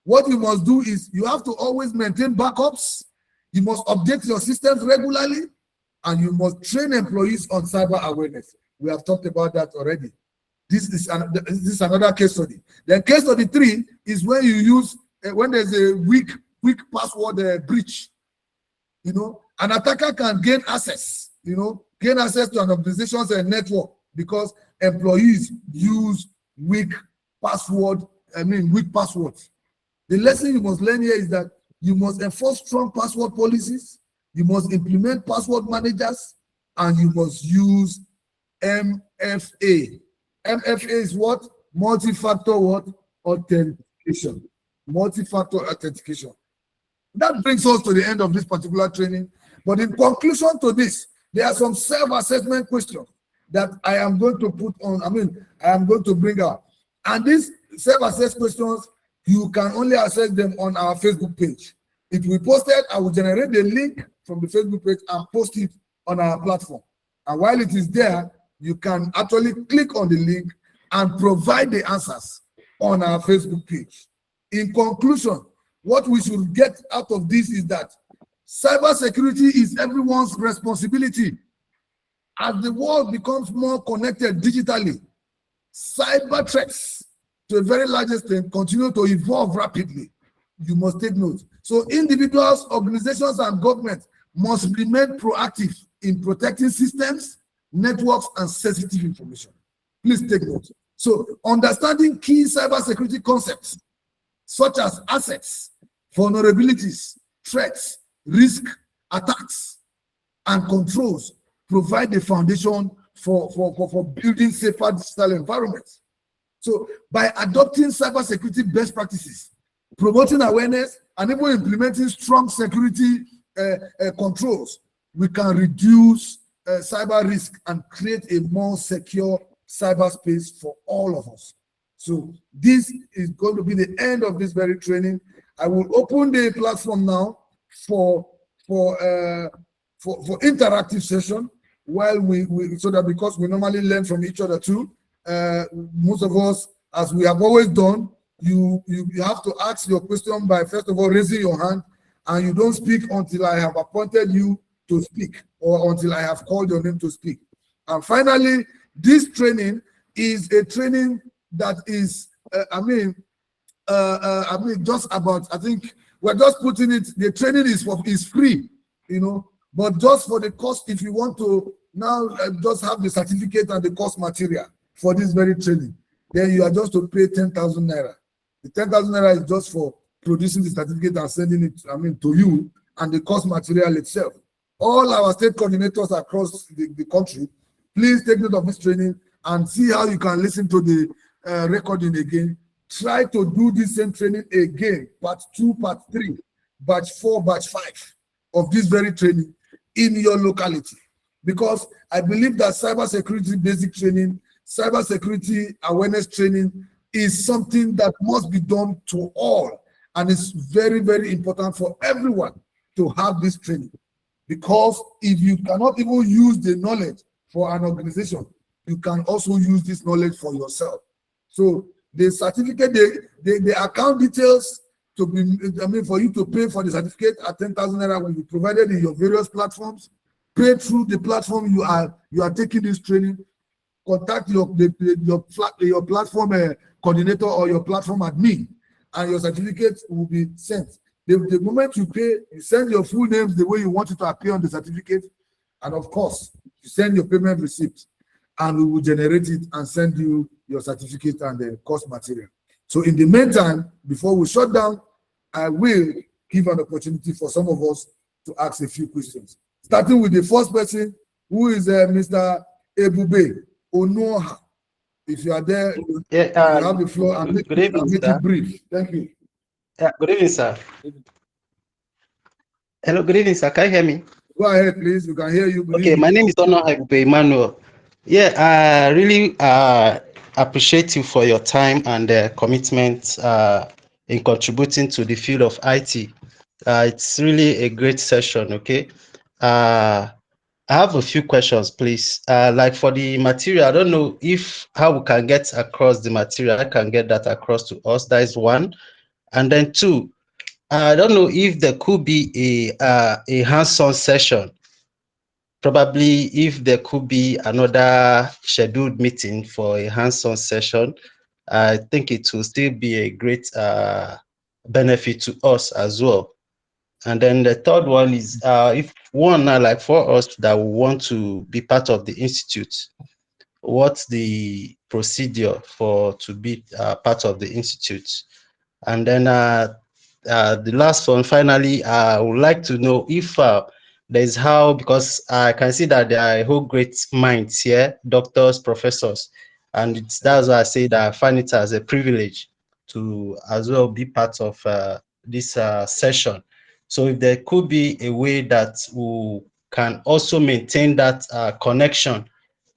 What you must do is you have to always maintain backups, you must update your systems regularly, and you must train employees on cyber awareness. We have talked about that already. This is another case study. Then case study 3 is when you use, when there's a weak password breach. An attacker can gain access to an organization's network because employees use weak passwords. The lesson you must learn here is that you must enforce strong password policies, you must implement password managers, and you must use MFA. MFA is what? Multi-factor authentication. Multi-factor authentication. That brings us to the end of this particular training. But in conclusion to this, there are some self-assessment questions that I am going to bring out. And these self-assessed questions, you can only access them on our Facebook page. If we post it, I will generate the link from the Facebook page and post it on our platform. And while it is there, you can actually click on the link and provide the answers on our Facebook page. In conclusion, what we should get out of this is that cybersecurity is everyone's responsibility. As the world becomes more connected digitally, cyber threats, to a very large extent, continue to evolve rapidly. You must take note. So individuals, organizations, and governments must remain proactive in protecting systems, networks, and sensitive information. Please take note. So understanding key cybersecurity concepts, such as assets, vulnerabilities, threats, risk, attacks, and controls, provide the foundation for building safer digital environments. So by adopting cybersecurity best practices, promoting awareness, and even implementing strong security controls, we can reduce cyber risk and create a more secure cyberspace for all of us. So this is going to be the end of this very training. I will open the platform now for interactive session, while so that, because we normally learn from each other too. Most of us, as we have always done, you have to ask your question by first of all raising your hand, and you don't speak until I have appointed you to speak, or until I have called your name to speak. And finally, this training is a training that is, just about, I think we're just putting it, the training is free, but just for the cost, if you want to now just have the certificate and the course material for this very training, then you are just to pay 10,000 naira. The 10,000 naira is just for producing the certificate and sending it, to you, and the course material itself. All our state coordinators across the country, please take note of this training and see how you can listen to the recording again. Try to do this same training again, part 2, part 3, batch 4, batch 5 of this very training in your locality. Because I believe that cybersecurity basic training, cybersecurity awareness training is something that must be done to all. And it's very, very important for everyone to have this training. Because if you cannot even use the knowledge for an organization, you can also use this knowledge for yourself. So the certificate, the account details to be, for you to pay for the certificate at 10,000 naira will be provided in your various platforms. pay through the platform you are taking this training, contact your platform coordinator or your platform admin, and your certificate will be sent. The moment you pay, you send your full names the way you want it to appear on the certificate, and of course, you send your payment receipt, and we will generate it and send you your certificate and the course material. So in the meantime, before we shut down, I will give an opportunity for some of us to ask a few questions. Starting with the first person, who is Mr. Ebube Onoha. If you are there, you have the floor, and make it brief. Thank you. Yeah, good evening, sir. Hello, good evening, sir. Can you hear me? Go ahead, please. We can hear you. Okay, my name is Onoha Ebube Emmanuel. Yeah, I really appreciate you for your time and commitment in contributing to the field of IT. It's really a great session, okay? I have a few questions, please. Like for the material, I don't know if how we can get across the material. I can get that across to us. That is one. And then two, I don't know if there could be a hands-on session. Probably if there could be another scheduled meeting for a hands-on session, I think it will still be a great benefit to us as well. And then the third one is if one like for us that want to be part of the institute, what's the procedure for to be part of the institute? And then the last one, finally, I would like to know if there's how, because I can see that there are a whole great minds here, doctors, professors, and that's why I say that I find it as a privilege to as well be part of this session. So if there could be a way that we can also maintain that connection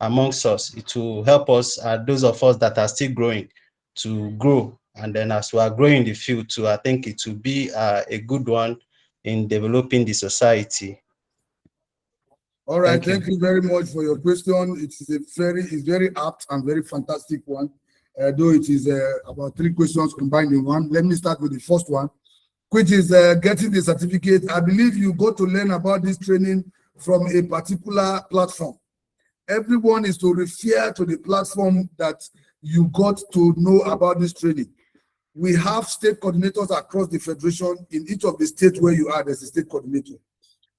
amongst us, it will help us, those of us that are still growing, to grow. And then as we are growing in the field too, I think it will be a good one in developing the society. All right, thank you very much for your question. It's very apt and very fantastic one. Though it is about 3 questions combined in one. Let me start with the first one, which is getting the certificate. I believe you go to learn about this training from a particular platform. Everyone is to refer to the platform that you got to know about this training. We have state coordinators across the federation. In each of the states where you are, there's a state coordinator.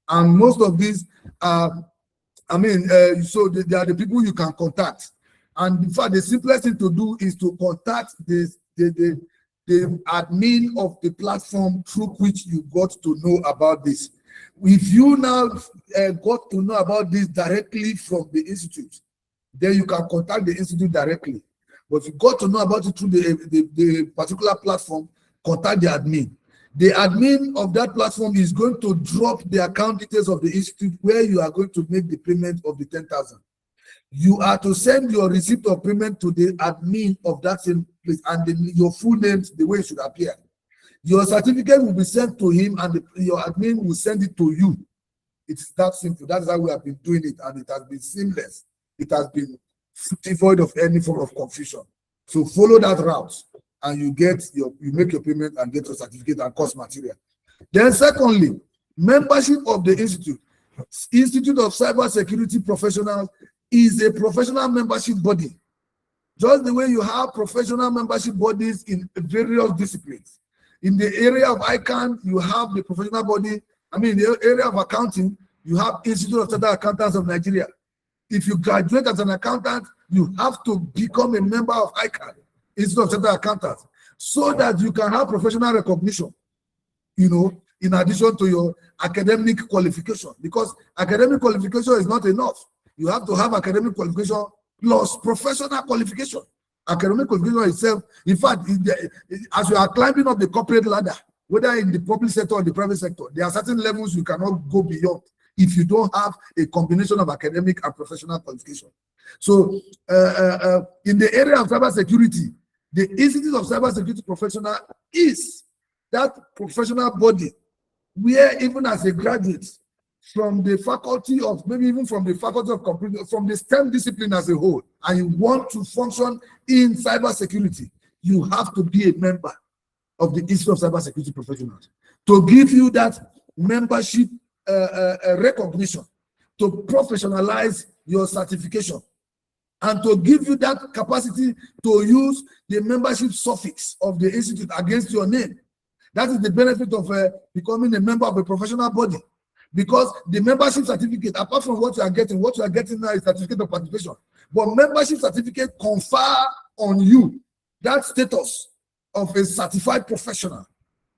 And most of these so they are the people you can contact. And in fact, the simplest thing to do is to contact the admin of the platform through which you got to know about this. If you now got to know about this directly from the institute, then you can contact the institute directly. But if you got to know about it through the particular platform, contact the admin. The admin of that platform is going to drop the account details of the institute where you are going to make the payment of the 10,000. You are to send your receipt of payment to the admin of that same place, and your full names, the way it should appear. Your certificate will be sent to him, and your admin will send it to you. It's that simple. That's how we have been doing it, and it has been seamless. It has been devoid of any form of confusion. So follow that route, and you make your payment and get your certificate and course material. Then secondly, membership of the institute. Institute of Cybersecurity Professionals is a professional membership body. Just the way you have professional membership bodies in various disciplines. In the area of ICANN, you have the professional body. In the area of accounting, you have Institute of Chartered Accountants of Nigeria. If you graduate as an accountant, you have to become a member of ICANN, Institute of Chartered Accountants, so that you can have professional recognition, in addition to your academic qualification. Because academic qualification is not enough. You have to have academic qualification plus professional qualification. Academic qualification itself, in fact, as you are climbing up the corporate ladder, whether in the public sector or the private sector, there are certain levels you cannot go beyond if you don't have a combination of academic and professional qualification. So in the area of cybersecurity, the Institute of Cybersecurity Professional is that professional body where even as a graduate from the faculty of, maybe even from the faculty of computer, from the STEM discipline as a whole, and you want to function in cybersecurity, you have to be a member of the Institute of Cybersecurity Professionals to give you that membership recognition. to professionalize your certification and to give you that capacity to use the membership suffix of the institute against your name. That is the benefit of becoming a member of a professional body, because the membership certificate, apart from what you are getting now is certificate of participation, but membership certificate confer on you that status of a certified professional.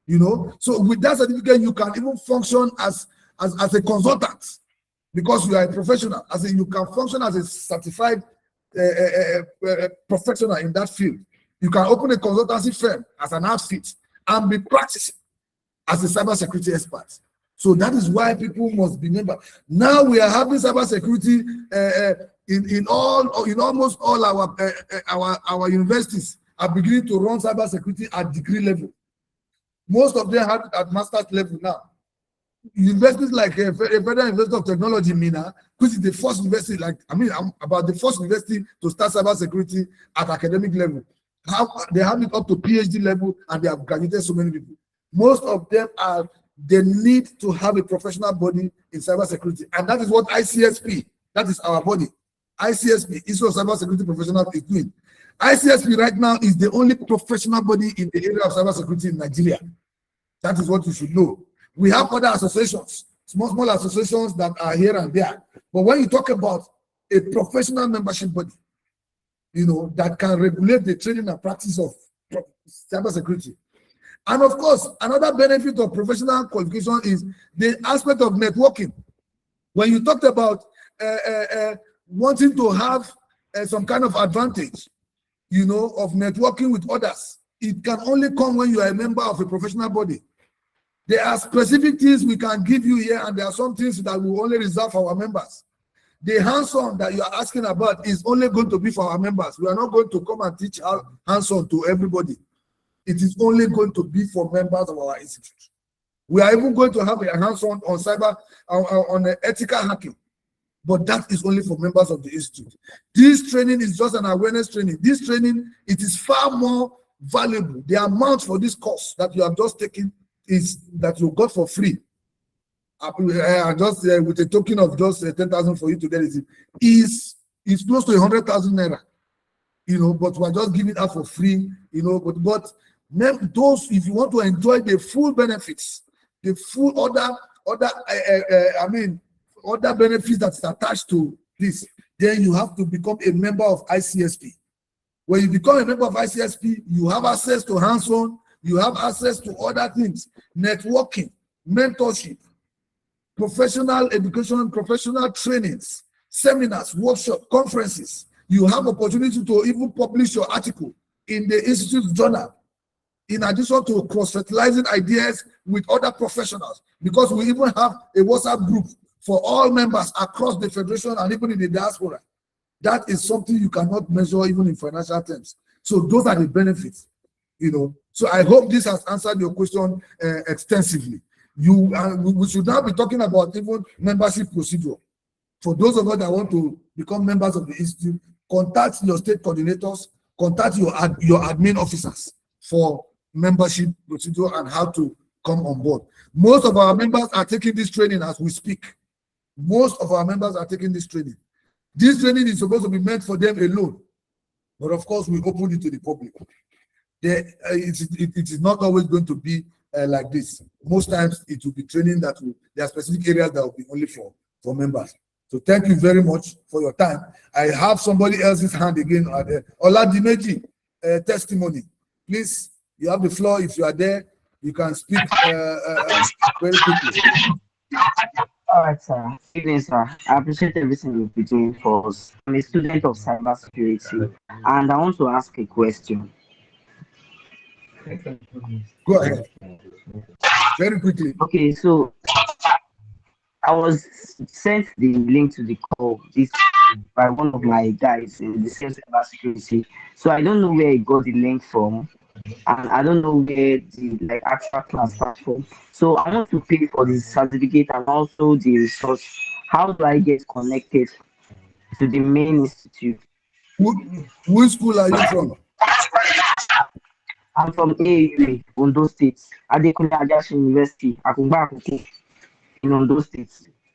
You know, so with that certificate, you can even function as a consultant, because you are a professional. As in, you can function as a certified professional in that field. You can open a consultancy firm as an outfit and be practicing as a cybersecurity expert. So that is why people must be members. Now we are having cybersecurity in almost all our universities are beginning to run cybersecurity at degree level. Most of them have it at master's level now. Universities like Federal University of Technology, Mina, which is the first university, I'm about the first university to start cybersecurity at academic level. They have it up to PhD level, and they have graduated so many people. Most of them they need to have a professional body in cybersecurity, and that is what ICSP, that is our body. ICSP, Institute of Cybersecurity Professionals, is doing. ICSP right now is the only professional body in the area of cybersecurity in Nigeria. That is what you should know. We have other associations, small associations that are here and there. But when you talk about a professional membership body, you know, that can regulate the training and practice of cybersecurity. And of course, another benefit of professional qualification is the aspect of networking. When you talked about wanting to have some kind of advantage, you know, of networking with others, it can only come when you are a member of a professional body. There are specific things we can give you here, and there are some things that we only reserve for our members. The hands-on that you are asking about is only going to be for our members. We are not going to come and teach hands-on to everybody. It is only going to be for members of our institute. We are even going to have a hands-on on cyber, on ethical hacking, but that is only for members of the institute. This training is just an awareness training. This training, it is far more valuable. The amount for this course that you have just taken is that you got for free. Just with a token of just 10,000 for you to get it, is close to 100,000 naira. You know, but we are just giving it out for free. You know, but those, if you want to enjoy the full benefits, the full other benefits that's attached to this, then you have to become a member of ICSP. When you become a member of ICSP, you have access to hands-on, you have access to other things, networking, mentorship, professional education, professional trainings, seminars, workshops, conferences. You have opportunity to even publish your article in the Institute's journal, in addition to cross-fertilizing ideas with other professionals, because we even have a WhatsApp group for all members across the federation and even in the diaspora. That is something you cannot measure even in financial terms. So those are the benefits, you know. So I hope this has answered your question extensively. We should now be talking about even membership procedure. For those of us that want to become members of the institute, contact your state coordinators, contact your admin officers for membership procedure and how to come on board. Most of our members are taking this training as we speak. Most of our members are taking this training. This training is supposed to be meant for them alone, but of course we open it to the public. It is not always going to be like this. Most times it will be training that there are specific areas that will be only for members. So thank you very much for your time. I have somebody else's hand again. Oladimeji, testimony. Please, you have the floor. If you are there, you can speak very quickly. All right, sir. Good evening, sir. I appreciate everything you've been doing for us. I'm a student of cybersecurity, and I want to ask a question. Go ahead. Very quickly. Okay, so I was sent the link to the call this by one of my guys in the same cybersecurity. So I don't know where he got the link from, and I don't know where the actual class platform. So I want to pay for the certificate and also the resource. How do I get connected to the main institute? Which school are you from? I'm from AUA, Ondo State, Adekunle Ajasin University, Akungba Akoko, in Ondo State.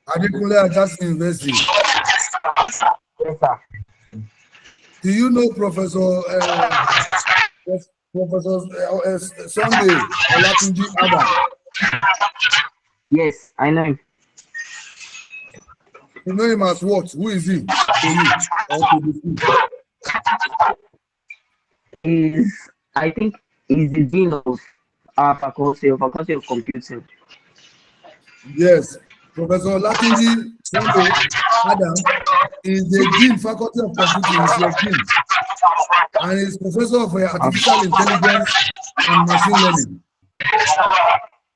Adekunle Ajasi University. Yes, sir. Do you know Professor Sunday Olatunji Adam? Yes, I know him. You know him as what? Who is he to you or to the school? I think he's the dean of our faculty of computing. Yes, Professor Olatunji Sunday Adam is the dean faculty of computing. Is your dean, and is professor of artificial intelligence and machine learning.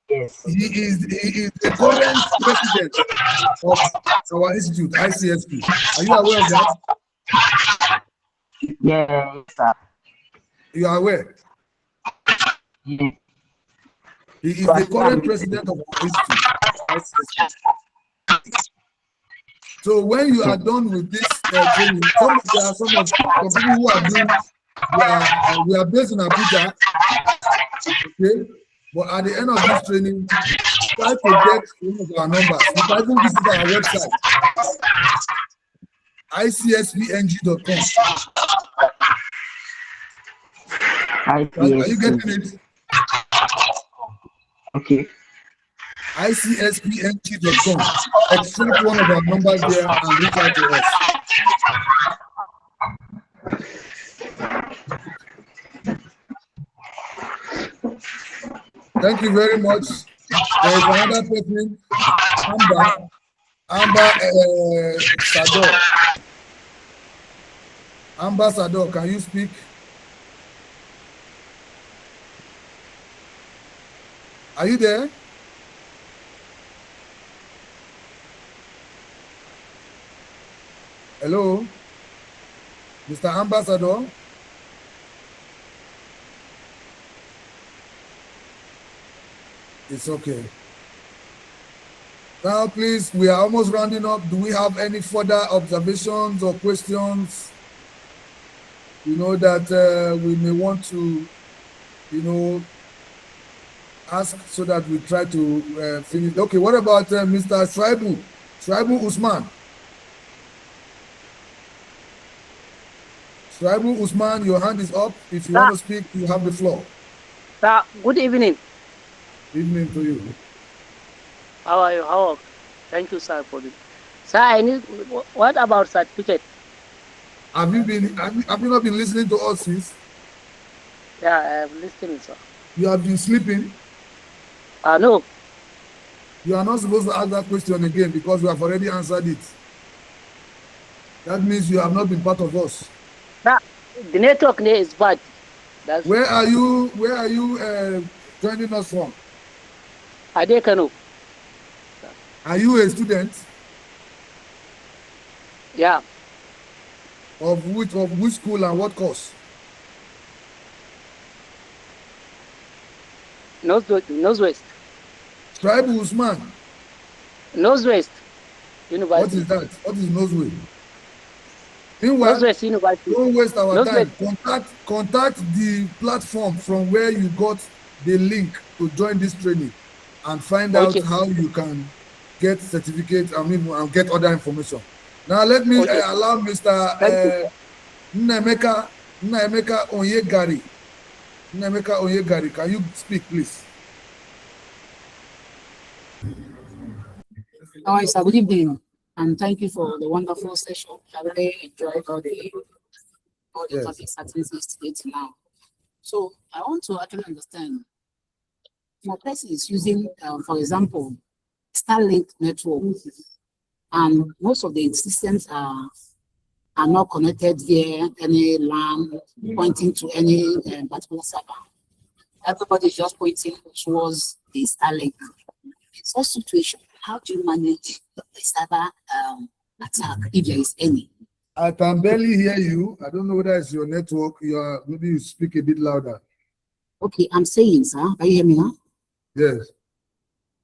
Yes. He is the current president of our institute, ICSP. Are you aware of that? Yes, sir. You are aware? Yeah. He is the current president of our institute, ICSP. So when you are done with this training, there are some people who are doing. We are based in Abuja, okay? But at the end of this training, try to get one of our numbers. You can even visit our website, icspng.com. Are you getting it? Okay. icspng.com. Extract one of our numbers there and reach out to us. Thank you very much. There is another person, Amber Sador. Amber Sador, can you speak? Are you there? Hello, Mr. Ambassador. It's okay. Now, please, we are almost rounding up. Do we have any further observations or questions? You know, that we may want to, you know, ask so that we try to finish. Okay, what about Mr. Shaibu Usman? Shaibu Usman, your hand is up. If you want to speak, you have the floor. Sir, good evening. Evening to you. How are you? Thank you, sir, for this. Sir, I need. What about certificate? Have you not been listening to us since? Yeah, I have listened, sir. You have been sleeping? No. You are not supposed to ask that question again because we have already answered it. That means you have not been part of us. Sir, the network there is bad. Where are you joining us from? Adekano. Are you a student? Yeah. Of which school and what course? Northwest. Tribal Usman. Northwest University. What is that? What is Northwest? Meanwhile, Northwest University. Don't waste our time. Contact the platform from where you got the link to join this training and find out how you can get certificates and get other information. Now let me allow Mr. Nnaemeka Onyegari. Nnaemeka Onyegari, can you speak, please? Hi, sir. Good evening, and thank you for the wonderful session. I really enjoyed all the topics that we investigate now. So I want to actually understand. For person is using, for example, Starlink network, and most of the systems are not connected via any LAN pointing to any particular server. Everybody is just pointing towards the Starlink. In such situation, how do you manage the cyber attack if there is any? I can barely hear you. I don't know whether it's your network. Maybe you speak a bit louder. Okay, I'm saying, sir, can you hear me now? Yes.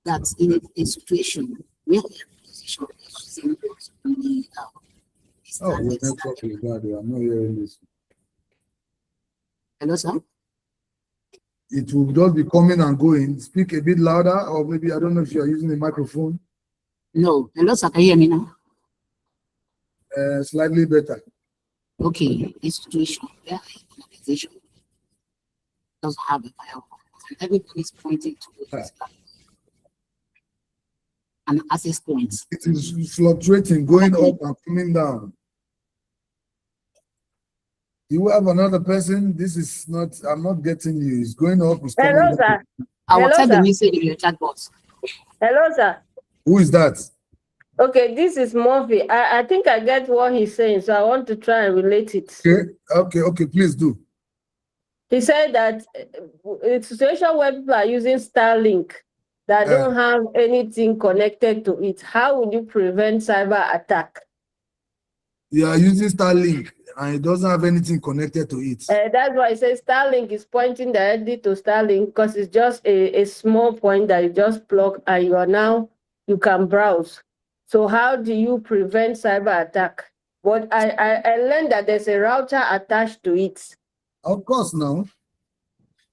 That's in a situation where the position is using the network is bad. I'm not hearing this. Hello, sir? It will just be coming and going. Speak a bit louder, or maybe I don't know if you are using a microphone. No. Hello, sir. Can you hear me now? Slightly better. Okay. Institution, yeah, organization doesn't have a firewall. And everybody's pointing to it. And access points. It is fluctuating, going up and coming down. You have another person. This is not, I'm not getting you. It's going up, it's coming Hello, down. sir. I will Hello, type the sir. message in your chat box. Hello, sir. Who is that? Okay, this is Murphy. I think I get what he's saying, so I want to try and relate it. Okay, please do. He said that it's a situation where people are using Starlink that don't have anything connected to it. How would you prevent cyber attack? You are using Starlink and it doesn't have anything connected to it. That's why I say Starlink is pointing directly to Starlink because it's just a small point that you just plug and you can browse. So how do you prevent cyber attack? But I learned that there's a router attached to it. Of course, now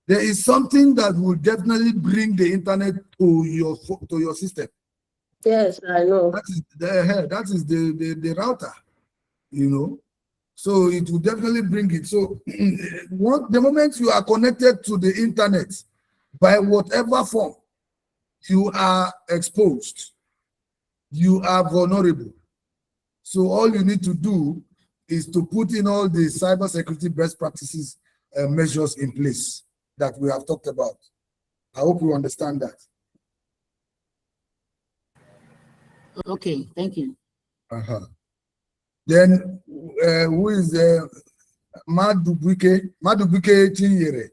there is something that will definitely bring the internet to your system. Yes, I know. That is the router, you know. So it will definitely bring it. So the moment you are connected to the internet by whatever form, you are exposed. You are vulnerable. So all you need to do is to put in all the cybersecurity best practices measures in place that we have talked about. I hope you understand that. Okay, thank you. Then who is Madubike Chinyere?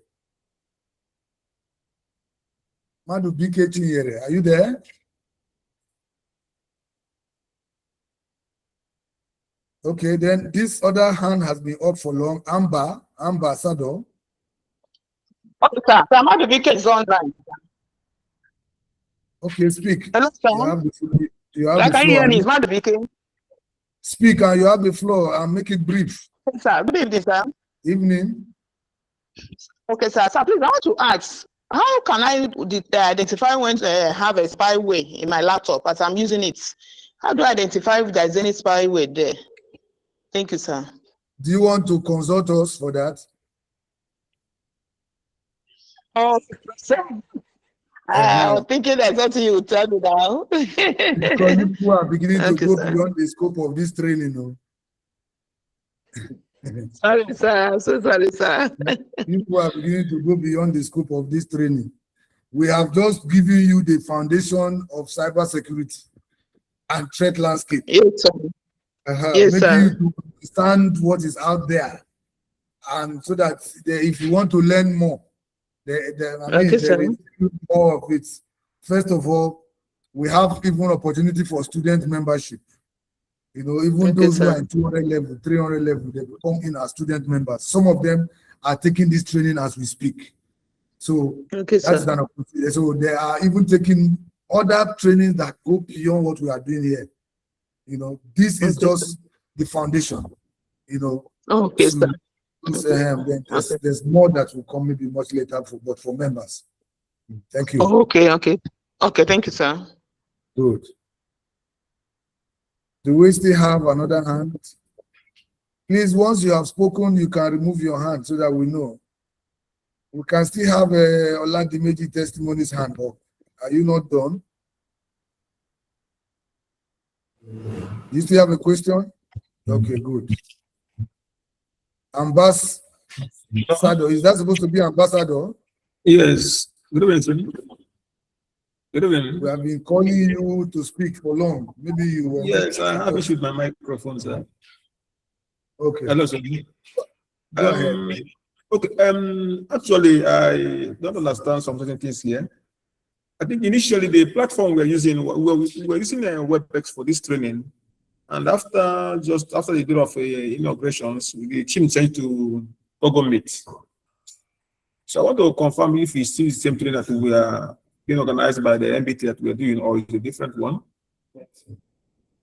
Madubike Chinyere, are you there? Okay, then this other hand has been up for long. Ambassador. Okay, sir. Madubike is online. Okay, speak. Hello, sir. You have the Can you hear me? It's floor. Madubike. Speak and you have the floor and make it brief. Yes, sir. Good evening, sir. Evening. Okay, sir. Sir, please, I want to ask, how can I identify when to have a spyware in my laptop as I'm using it? How do I identify if there's any spyware there? Thank you, sir. Do you want to consult us for that? Oh, sir. I was thinking that's something you would tell me now. Because you are beginning to go sir. beyond the scope of this training. No? Sorry, sir. I'm so sorry, sir. People are beginning to go beyond the scope of this training. We have just given you the foundation of cybersecurity and threat landscape. Yes, sir. Yes, making sir. you to understand what is out there, and so that if you want to learn more, there is more of it. First of all, we have even opportunity for student membership. You know, even those who are in 200 level, 300 level, they come in as student members. Some of them are taking this training as we speak. So that's an opportunity. So they are even taking other trainings that go beyond what we are doing here. You know, this is just the foundation. You know. Okay, sir. There's more that will come maybe much later, but for members. Thank you. Oh, okay. Thank you, sir. Good. Do we still have another hand? Please, once you have spoken, you can remove your hand so that we know. We can still have Oladimeji testimonies hand up. Are you not done? You still have a question? Okay, good. Ambassador, is that supposed to be ambassador? Yes. Good evening. Good evening. We have been calling you to speak for long. Maybe you were. Yes, I have issued my microphone, sir. Okay. Hello, sir. Go ahead. Okay. Actually, I don't understand some certain things here. I think initially the platform we're using, we're using WebEx for this training, and after the day of inaugurations, the team changed to Google Meet. So I want to confirm if it's still the same training that we are being organized by the MBT that we're doing, or is it a different one?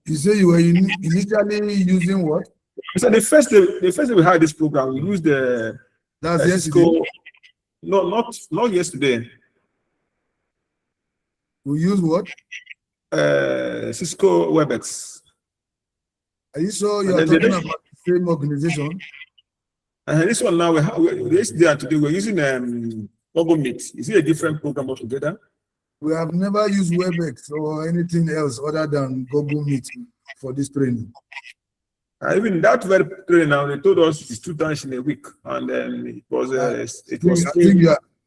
You say you were initially using what? So the first day we had this program, we used the yesterday. No, not yesterday. We use what? Cisco WebEx. Are you sure you And are then talking about the same organization? This one now, yesterday and today, we're using Google Meet. Is it a different program altogether? We have never used WebEx or anything else other than Google Meet for this training. Even that very training now, they told us it's 2 times in a week, and it was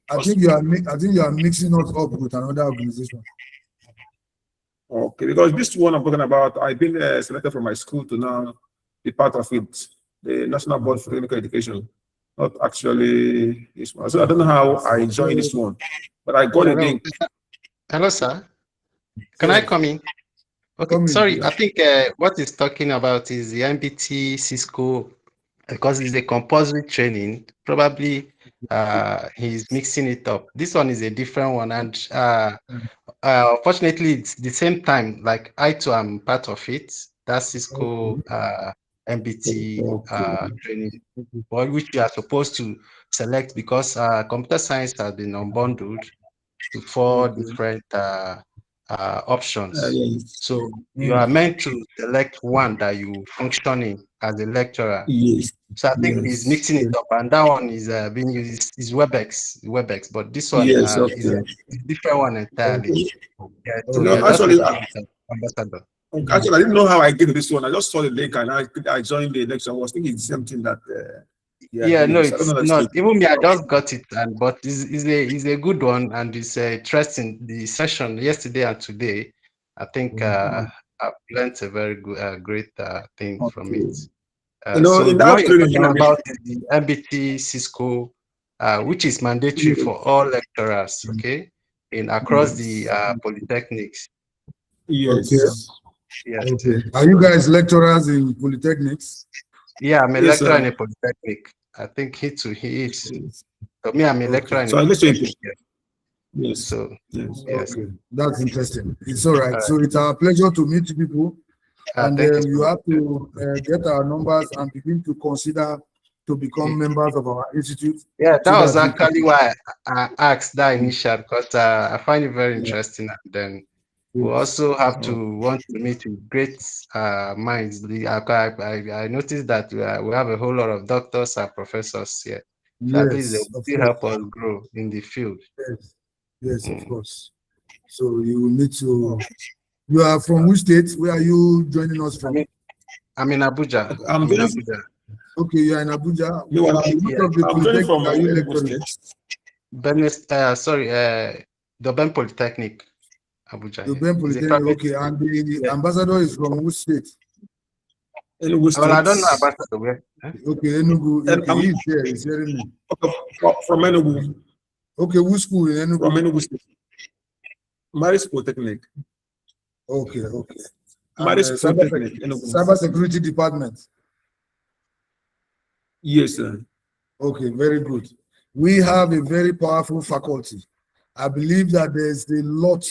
I think you are mixing us up with another organization. Okay, because this one I'm talking about, I've been selected from my school to now be part of it, the National Board for Technical Education, not actually this one. So I don't know how I joined this one, but I got a link. Hello, sir. Can I come in? Okay, sorry. I think what he's talking about is the MBT Cisco, because it's a compulsory training. Probably he's mixing it up. This one is a different one, and fortunately, it's the same time. Like I too am part of it. That's Cisco MBT training, which you are supposed to select because computer science has been unbundled to 4 different options. So you are meant to select one that you function in as a lecturer. Yes. So I think he's mixing it up, and that one is being used is WebEx, but this one Yes, is a different one entirely. Yeah, so No, you're just actually, ambassador. Actually, I didn't know how I get to this one. I just saw the link and I joined the lecture. I was thinking it's something that. No, it's not. Even me, I just got it, but it's a good one, and it's interesting. The session yesterday and today, I think I've learned a very good, great thing from it. So in the one that you're training, talking about is the MBT Cisco, which is mandatory for all lecturers, okay, across the polytechnics. Yes. Okay. Yes. Okay. Are you guys lecturers in polytechnics? Yeah, I'm a lecturer in a polytechnic. I think he is. So me, I'm a lecturer in a polytechnic. Yes. So yes. Okay. That's interesting. It's all right. So it's our pleasure to meet you people. And you have to get our numbers and begin to consider to become members of our institute. Yeah, that was actually why I asked that initial, because I find it very interesting. And then we also have to want to meet with great minds. I noticed that we have a whole lot of doctors and professors here. So at least they will help us grow in the field. Yes, of course. So you will need to. You are from which state? Where are you joining us from? I'm in Abuja. I'm in Abuja. Okay, you are in Abuja. I'm joining from the Ben Polytechnic, Abuja. The Ben Polytechnic, okay. And the ambassador is from which state? Well, I don't know ambassador where. Okay, Enugu. Okay, he's here. He's hearing me. From Enugu. Okay, which school in Enugu? From Enugu State. Maris Polytechnic. Okay. Maris Polytechnic. Cybersecurity department. Yes, sir. Okay, very good. We have a very powerful faculty. I believe that there's a lot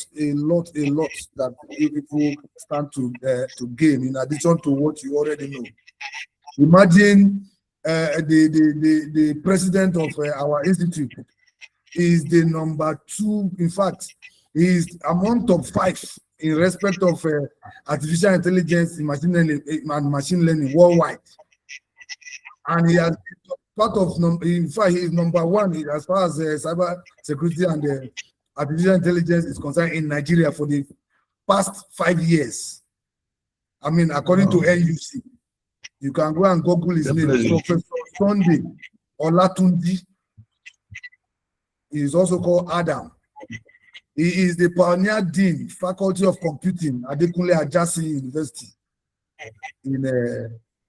that people stand to gain in addition to what you already know. Imagine the president of our institute is the number 2. In fact, he is among top 5 in respect of artificial intelligence in machine learning worldwide. And he has part of, in fact, he is number 1 as far as cyber security and artificial intelligence is concerned in Nigeria for the past 5 years. I mean, according to NUC, you can go and Google his name, Professor Sunday Olatunji. He is also called Adam. He is the pioneer dean, Faculty of Computing, Adekunle Ajasi University in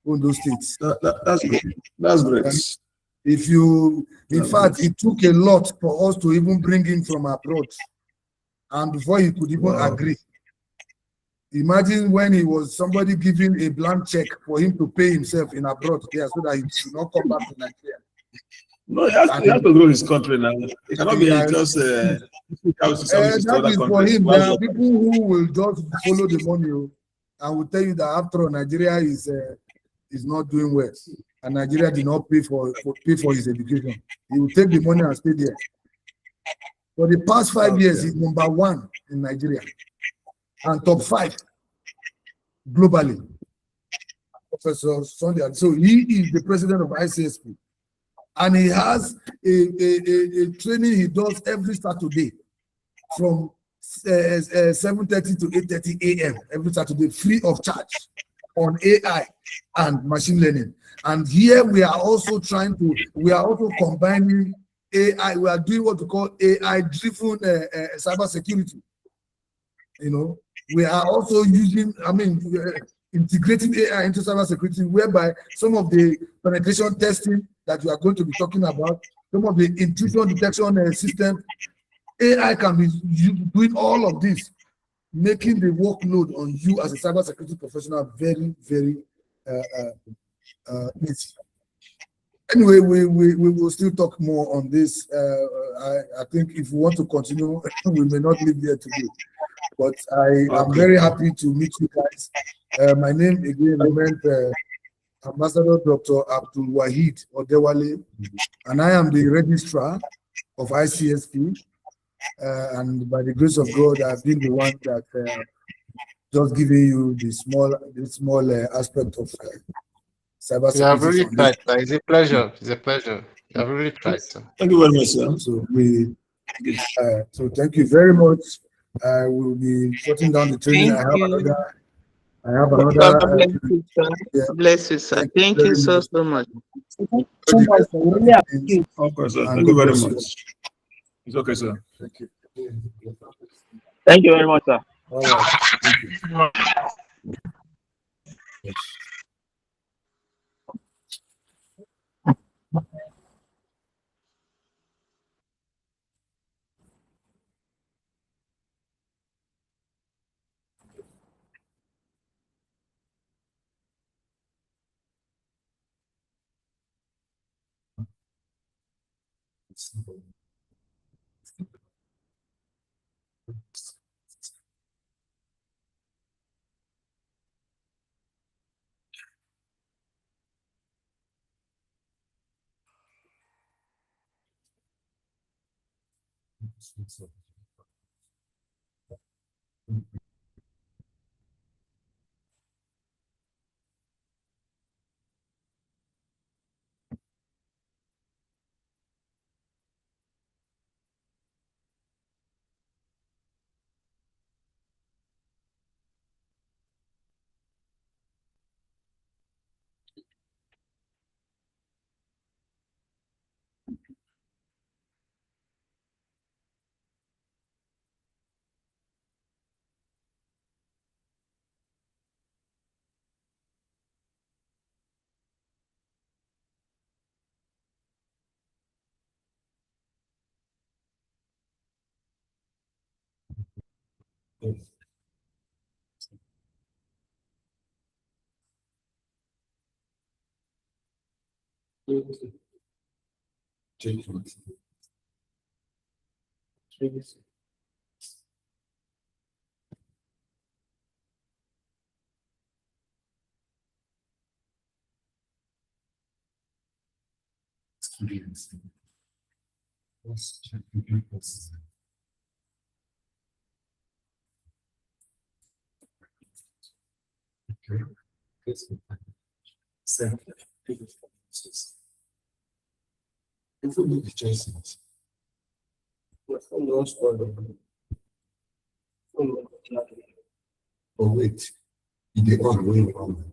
Ondo State. That's great. That's great. If you, in fact, it took a lot for us to even bring him from abroad, and before he could even agree. Imagine when he was somebody giving a blank check for him to pay himself in abroad there so that he should not come back to Nigeria. No, he has to go to his country now. It cannot be just. That is for him. There are people who will just follow the money and will tell you that after all, Nigeria is not doing well, and Nigeria did not pay for his education. He will take the money and stay there. For the past 5 years, he's number 1 in Nigeria. and top 5 globally. Professor Sunday. So he is the president of ICSP, and he has a training he does every Saturday from 7:30 to 8:30 a.m. every Saturday, free of charge, on AI and machine learning. And here we are also combining AI. We are doing what we call AI-driven cybersecurity. You know, we are also using, integrating AI into cybersecurity, whereby some of the penetration testing that we are going to be talking about, some of the intrusion detection system, AI can be doing all of this, making the workload on you as a cybersecurity professional very, very easy. Anyway, we will still talk more on this. I think if we want to continue, we may not live there today. But I am very happy to meet you guys. My name again remains Ambassador Dr. Abdul Wahid Odewale, and I am the registrar of ICSP. And by the grace of God, I've been the one that just giving you the small aspect of cybersecurity. You have really tried. It's a pleasure. It's a pleasure. You have really tried. Thank you very much, sir. So thank you very much. I will be shutting down the training. Thank you. I have another. God bless you, sir. Yeah. Bless you, sir. Thank you so much. Okay, sir. Thank you very much. It's okay, sir. Thank you. Thank you very much, sir. All right. Thank you. Yes. Oh wait, they are going on.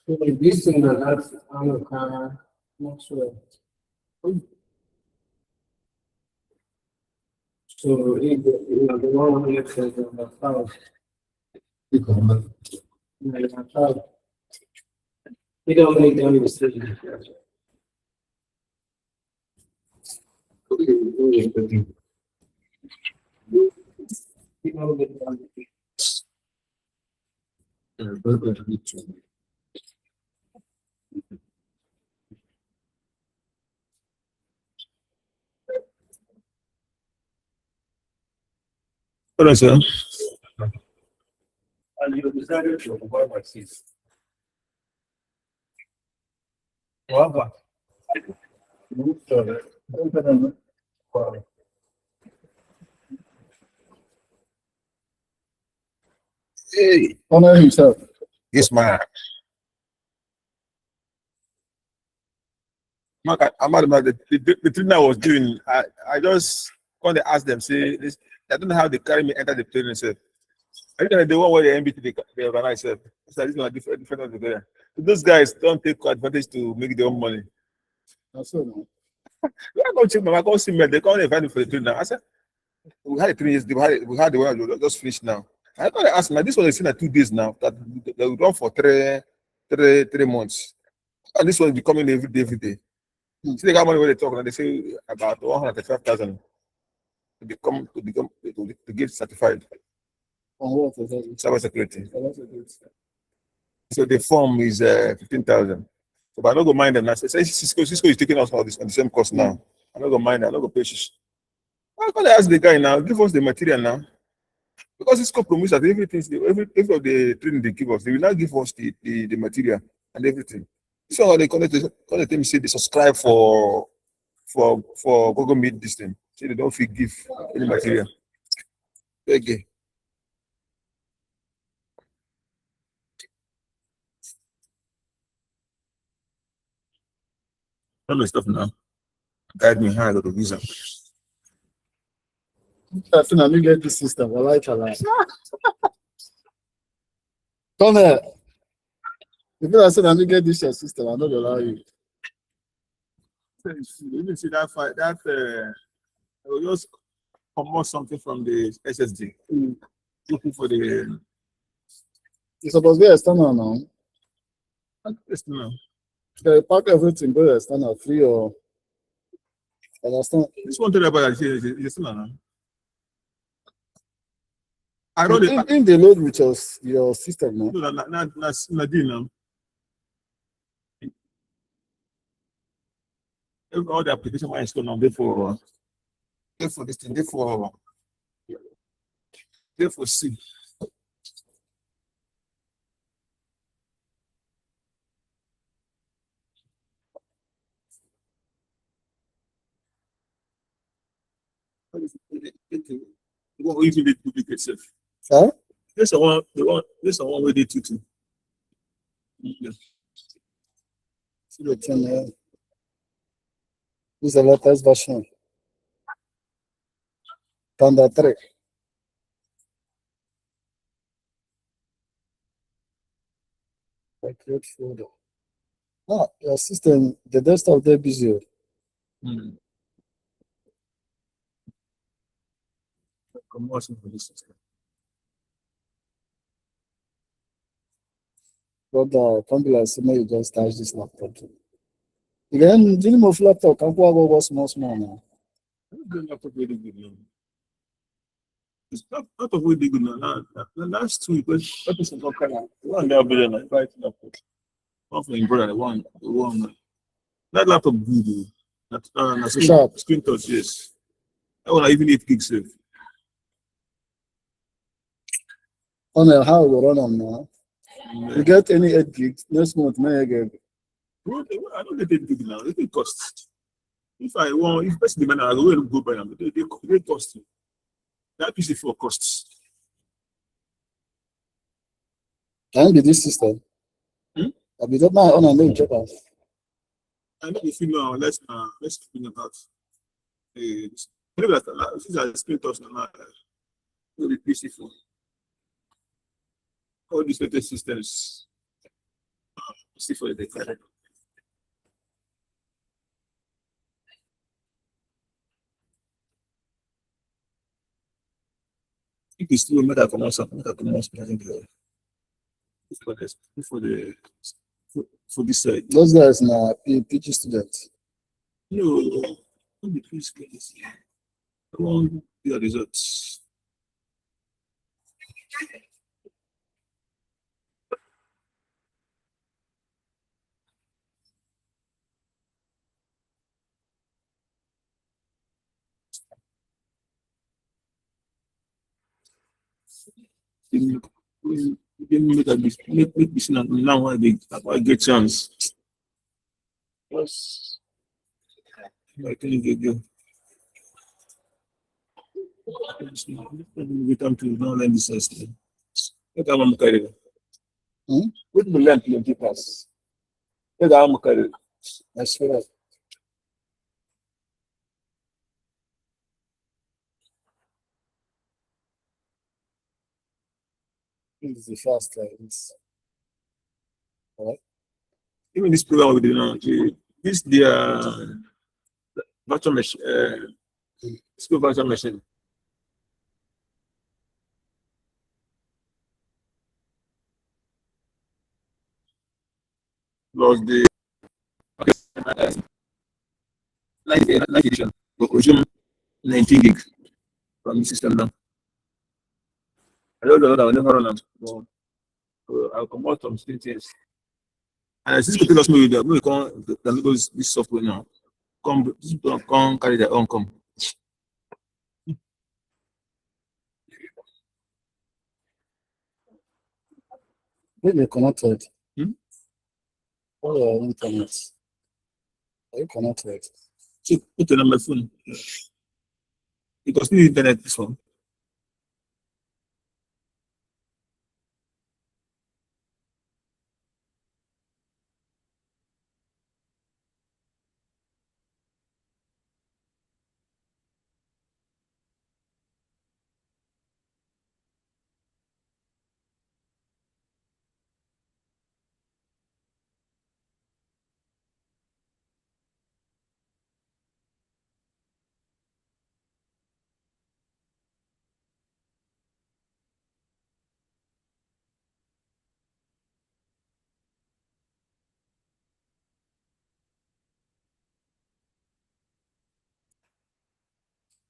This thing that has not sure. So the one that says on the house. You don't make any decision. Hello, sir. And you decided to avoid my seats. However, Hey, honor himself. yes, man. Mark, I'm out about the training I was doing. I just want to ask them, say, this, I don't know how they carry me enter the training, sir. I think the one where the MBT they organize, sir. So this is different altogether. Those guys don't take advantage to make their own money. That's so no. I go check my account, see me, they can't invite me for the training now. I said, we had 3 years, we had the one that just finished now. I thought I asked me, this one is seen at 2 days now, that they will run for three months. And this one is becoming every day. See the money when they talk, and they say about 135,000 to get certified. On what is it? Cybersecurity. So the form is 15,000. So but I don't go mind them. I say Cisco is taking us all this on the same course now. I don't go mind. I don't go pay. I'm gonna ask the guy now, give us the material now. Because Cisco promise that everything, every of the training they give us, they will not give us the material and everything. So how they connect me say they subscribe for Google Meet this thing. Say they don't give any material. Okay. All the stuff now. Guide me how I go to visa. I think I need to get this system. I like a lot. Come here. If I said I need to get this system, I'm not gonna allow you. You can see that fight, that I will just promote something from the SSD. Looking for the It's supposed to be external now. external. They pack everything, go external, free or Understand? This one tell about yes, man. I wrote it. In the load with your system, no? No, not deal now. All the application I install now, therefore this thing, therefore C. What we even did duplicate self. Huh? This is one we did too. Yeah. See the thing, this is the latest version. Thunder 3. Create folder. Your system, the desktop, they're busy. Commotion for this system. But can't be like somebody you just touch this laptop. Again, the name of laptop can go small now. Laptop really good now. It's not of really good now. Last 2 weeks, that person got kind of one there better than right laptop. One for brother, one. That laptop good. That screen touch, yes. That one even 8 gigs safe. On how we run them now. You get any 8 gigs next month, may I get? I don't get 8 gigs now. It costs. If person demand, I will go buy them. They cost you. That PC for costs. Can be this system? I'll be that my own and then check out. I know if you know, let's think about maybe that these are screen touch now. Will be PC for all these latest systems. See for the data. If it's still make a commercial, I think for this side. Those guys now PG students. No, don't be please guys. I want your results. Make this now I get chance. Yes. I can get you. We come to now learn this system. Let them carry. What we learn to keep us. Let them carry. I swear. This is the first like this. All right. Even this program we do now, this the virtual machine, school virtual machine. Plus the light edition, but consume 19 gig from the system now. I don't know that I will never run out. So I'll come out some things. And as this people lost me with that, we can't download this software now. Come carry their own come. When they connected, all your internet. Are you connected? So put it on my phone. Because the internet this one.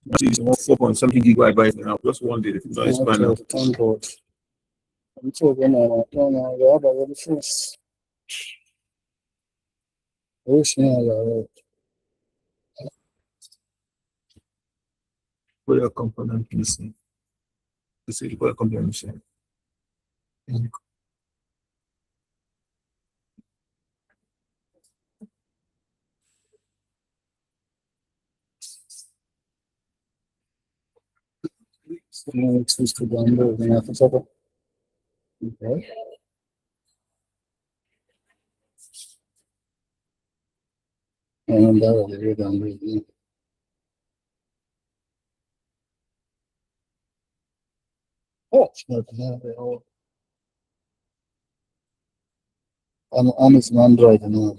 It's 4 point something gigabyte now. Just one day. No, it's fine now. Thank God. I'm sure when I have already first. Wish me all For your component PC. This is for your component machine. It's supposed to download and I have to okay. And that was the download. Oh, it's not there. Oh. I'm his Android now.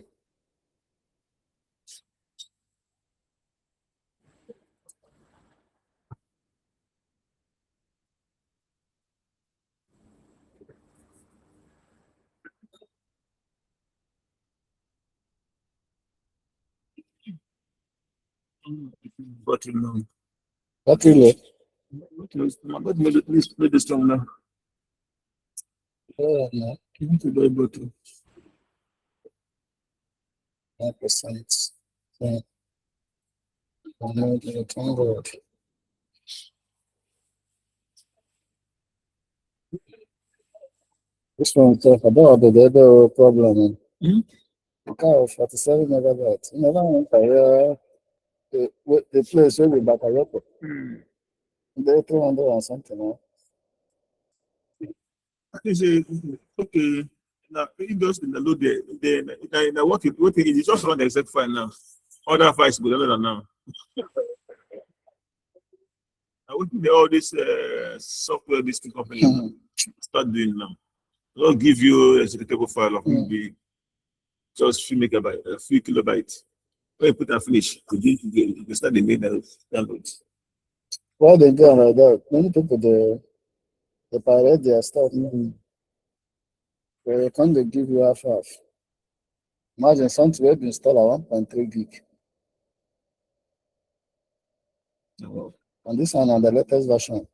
Battery long. Battery low. But made it strong now. Oh, no. Give it to the battery. 9%. So, thank God. This one talk about the other problem. Car 47 megabytes. You never went the place where we back a record. They're 200 and something. Huh? I say, okay. Now, it does in the load there. Then what it is just run the exact file now. Other files go than now. I want all this software, this company start doing now. They'll give you a executable file of maybe just few megabytes, a few kilobytes. When you put and finish, you start the main download. Why they do like that? Many people they pirate their stuff. They can't they give you half. Imagine something will be installed at 1.3 gig. And this one on the latest version.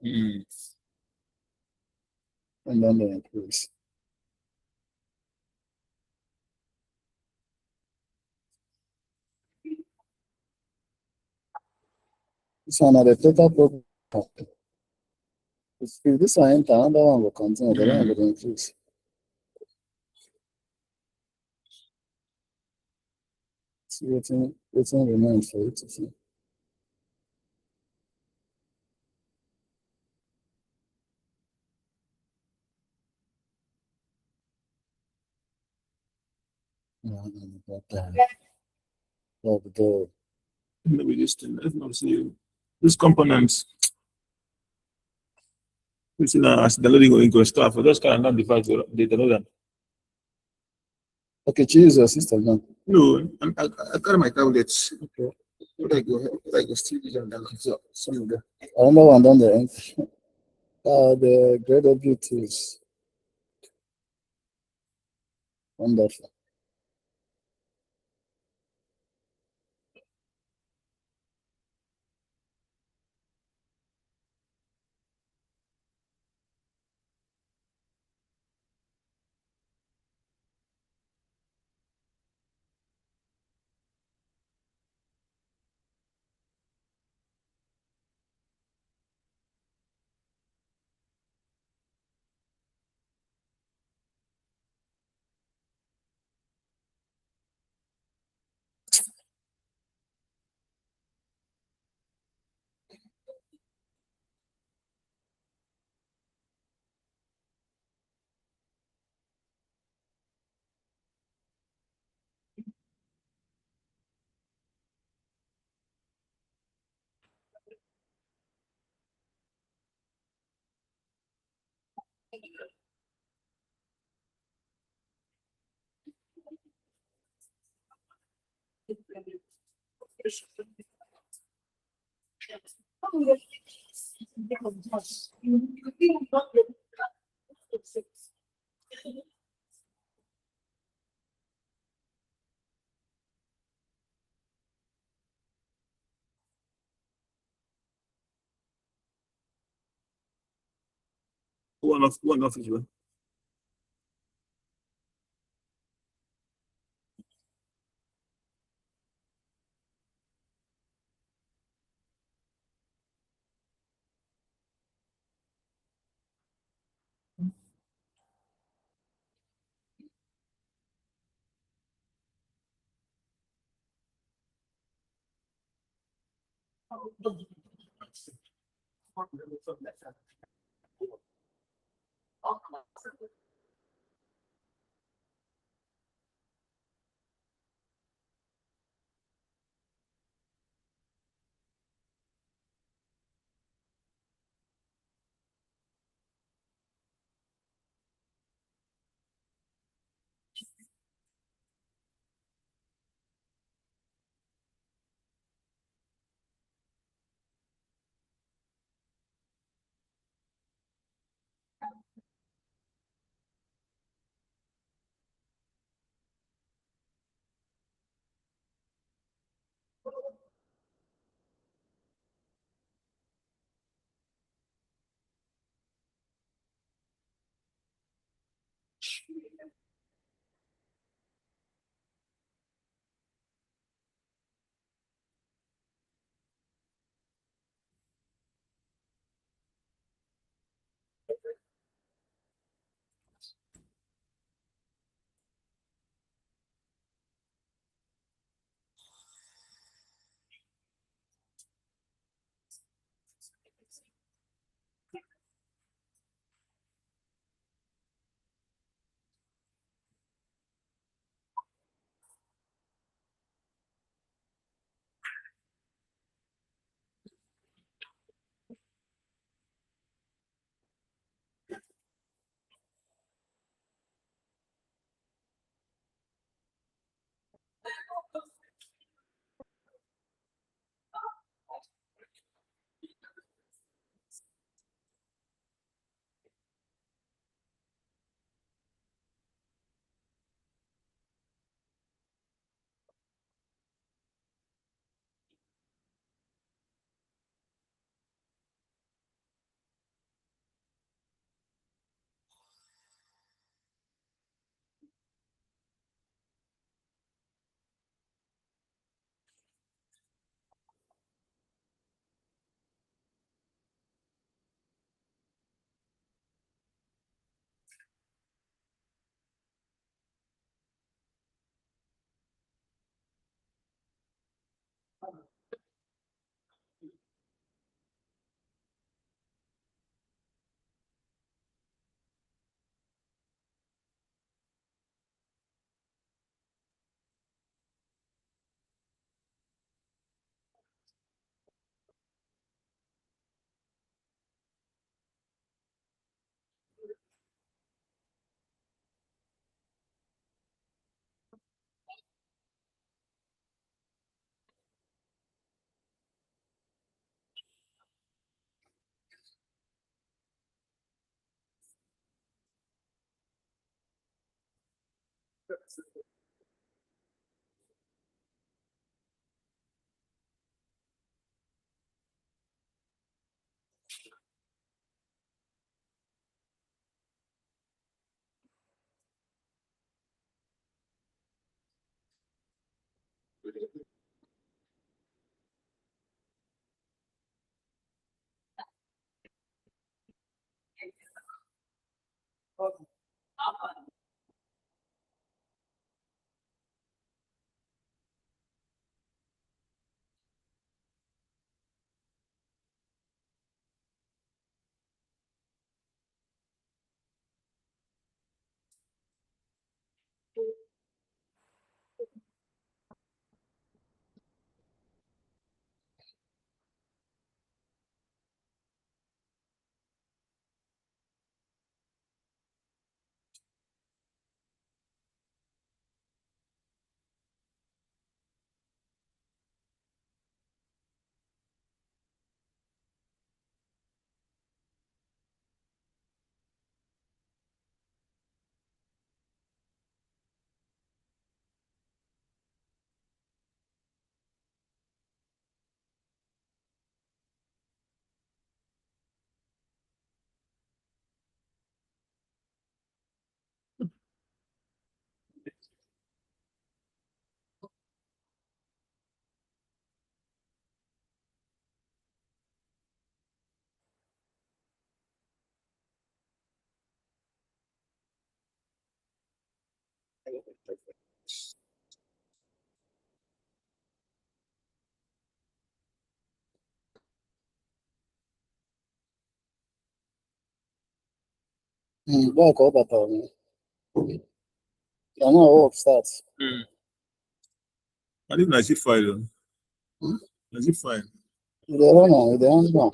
And then they increase. This one on the total program. If this one enter, another one will continue, the one will increase. See what's remains for you to see. Maybe this thing, let's not see these components. It's in as downloading going to start for those kind of not device they download them. Okay, choose your system now. No, I carry my tablets. Okay. Where I go still use them some of them. I remember one down there. The grade of beauties. Wonderful. One of you. Back up about me. I know how work starts. I think I see file. I see file. They don't know. They don't know.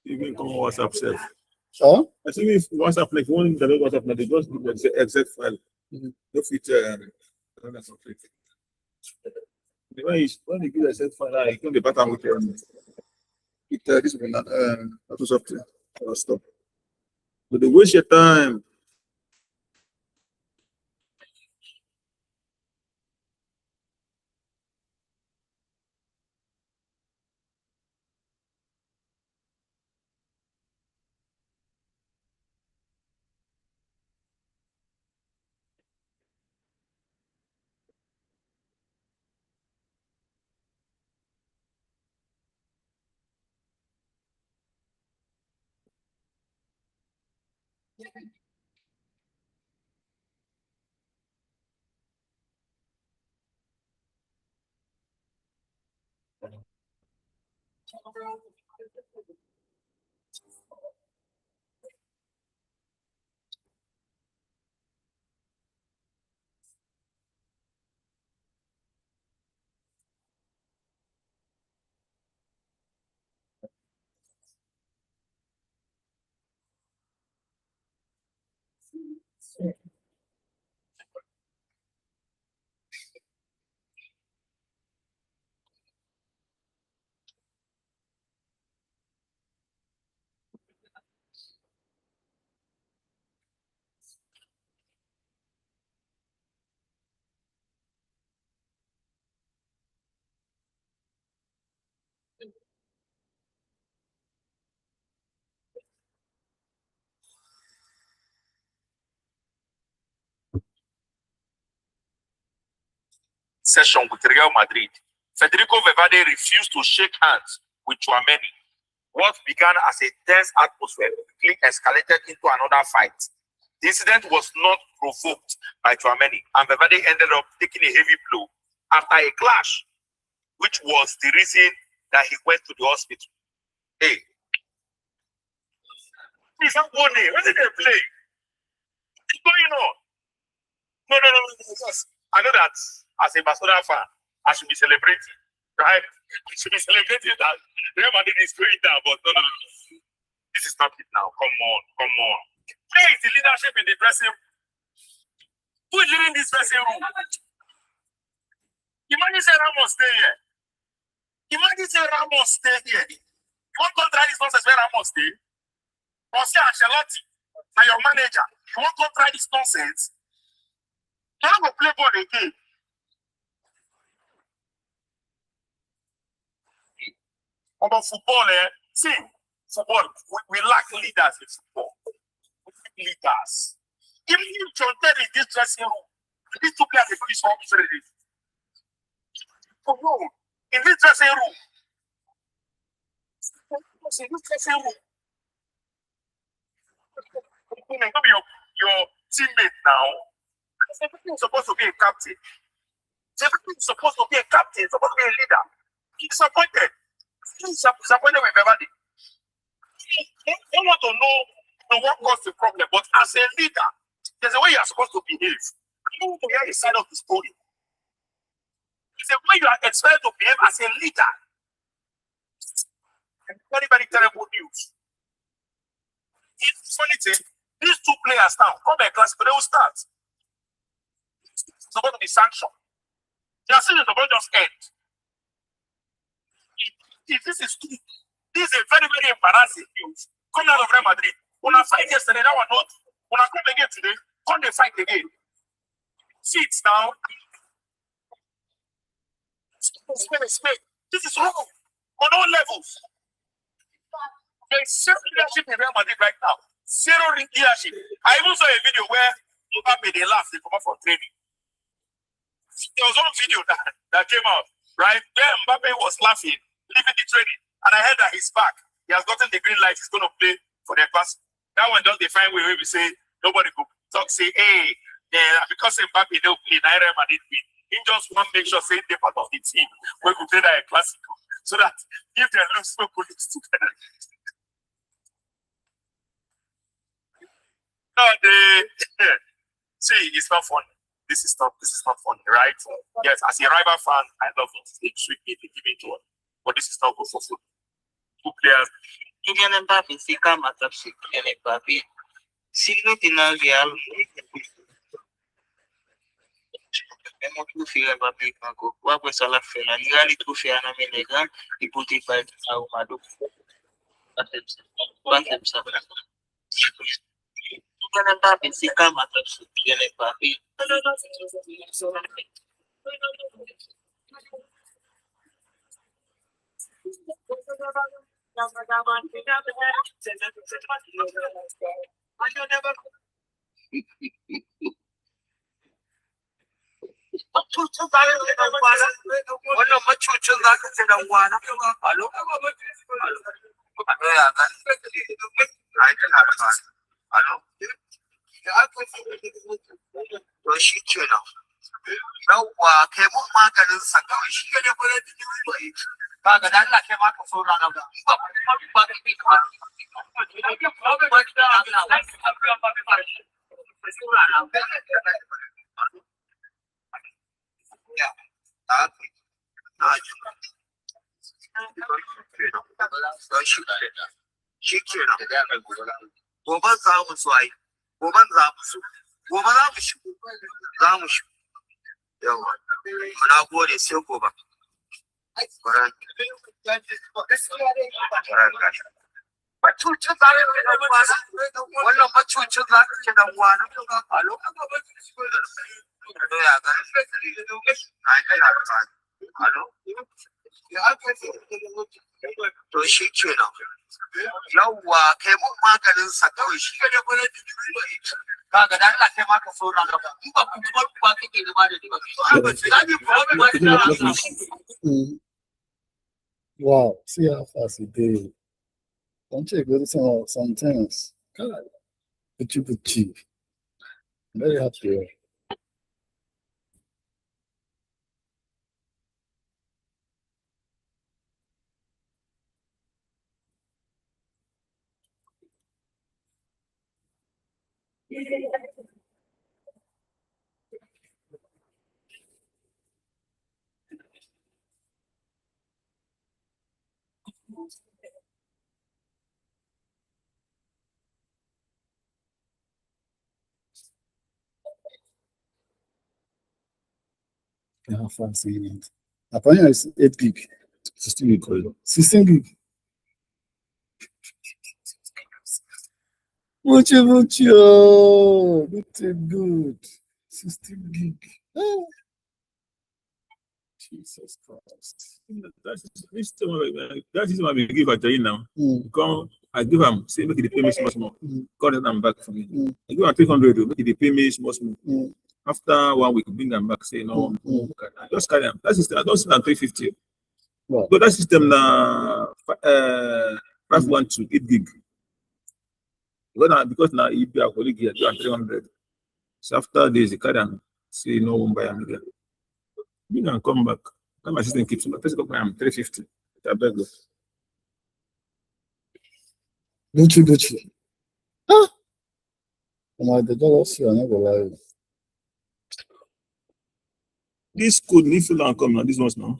Even come on WhatsApp self. Huh? I think if WhatsApp like one that WhatsApp now they just do the exact file. No feature. That's okay. The way when you give the exact file, you can the pattern with this one auto software. Stop. But they waste your time. Session with Real Madrid, Federico Valverde refused to shake hands with Tchouaméni. What began as a tense atmosphere quickly escalated into another fight. The incident was not provoked by Tchouaméni, and Valverde ended up taking a heavy blow after a clash, which was the reason that he went to the hospital. Hey, it's not one day. What did they play? What's going on? No. Yes. I know that as a Barcelona fan, I should be celebrating, right? I should be celebrating that Real Madrid is going down, but no. This is not it now. Come on. Where is the leadership in the dressing room? Who is leading this dressing room? Imagine say Ramos stay here. You want to try this nonsense where Ramos stay? Or say Ancelotti and your manager, you want to try this nonsense? You have to play ball again. About football, see, football, we lack leaders in football. We lack leaders. Even if John Terry in this dressing room, these two players are going to be ready. Oh no, in this dressing room, your teammate now. Everything is supposed to be a captain. Everything is supposed to be a captain, supposed to be a leader. He's disappointed. He's disappointed with everybody. I want to know what caused the problem, but as a leader, there's a way you are supposed to behave. I want to hear a side of the story. There's a way you are expected to behave as a leader. And very, very terrible news. It's funny thing, these two players now come back class, but they will start. It's supposed to be sanctioned. Their season is supposed to just end. If this is true, this is a very, very embarrassing news. Coming out of Real Madrid. When I fight yesterday, that was not. When I come again today, come they fight again. See it now. This is wrong on all levels. There is zero leadership in Real Madrid right now. Zero leadership. I even saw a video where Mbappe they laughed, they come out for training. There was one video that came out, right? Where Mbappe was laughing, leaving the training, and I heard that he's back. he has gotten the green light, he's going to play for the class. That one just define where we say nobody could talk, say, hey, because Mbappe don't play, Naira Madrid win. He just want to make sure say they part of the team. We could play that a classical. So that if they lose, no police together. No, see, it's not funny. This is not funny, right? Yes, as a rival fan, I love it. It should be the giving to one. But this is not good for football. Two players. Kylian Mbappé, c'est comme à top c'est Kylian Mbappé. Si nous tenons Real, même tout fait Mbappé encore. Ou après ça la fait la Real il tout fait en Amérique, il peut te faire à Omado. Pas ça. Kylian Mbappé, c'est comme à top c'est Kylian Mbappé. Wow, see how fast it did. Don't you go to sometimes? God, but you could cheat. Very happy. How fast is it? Apparently it's 8 gig. 16 gig. 16 gig. Mucho. That's good. 16 gig. Oh. Jesus Christ. That is what we give at now. Come, I give them, say, make it pay me small. Call them back for me. I give them 300, make it pay me small. After 1 week, bring them back, say, no, just carry them. That system, I don't see them 350. Wow. But that system now, 512, 8 gig. Because now, if you are colleague here, you are 300. So after this, you carry them, say, no one buy them again. You can come back. My assistant keeps me. Let's go buy them 350. I beg you. Gucci. Ah! The dollars here, I'm not gonna lie. This code if you don't come now, this one's now.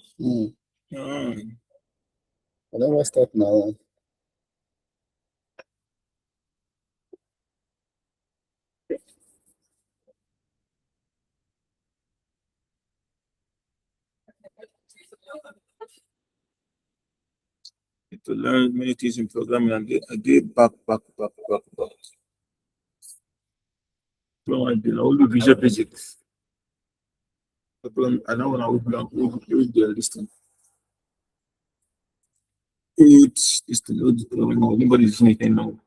I never start now. To learn many things in programming and I did back. So I did all the visual basics. I don't want to hold the listing. It's the load. Nobody's anything now.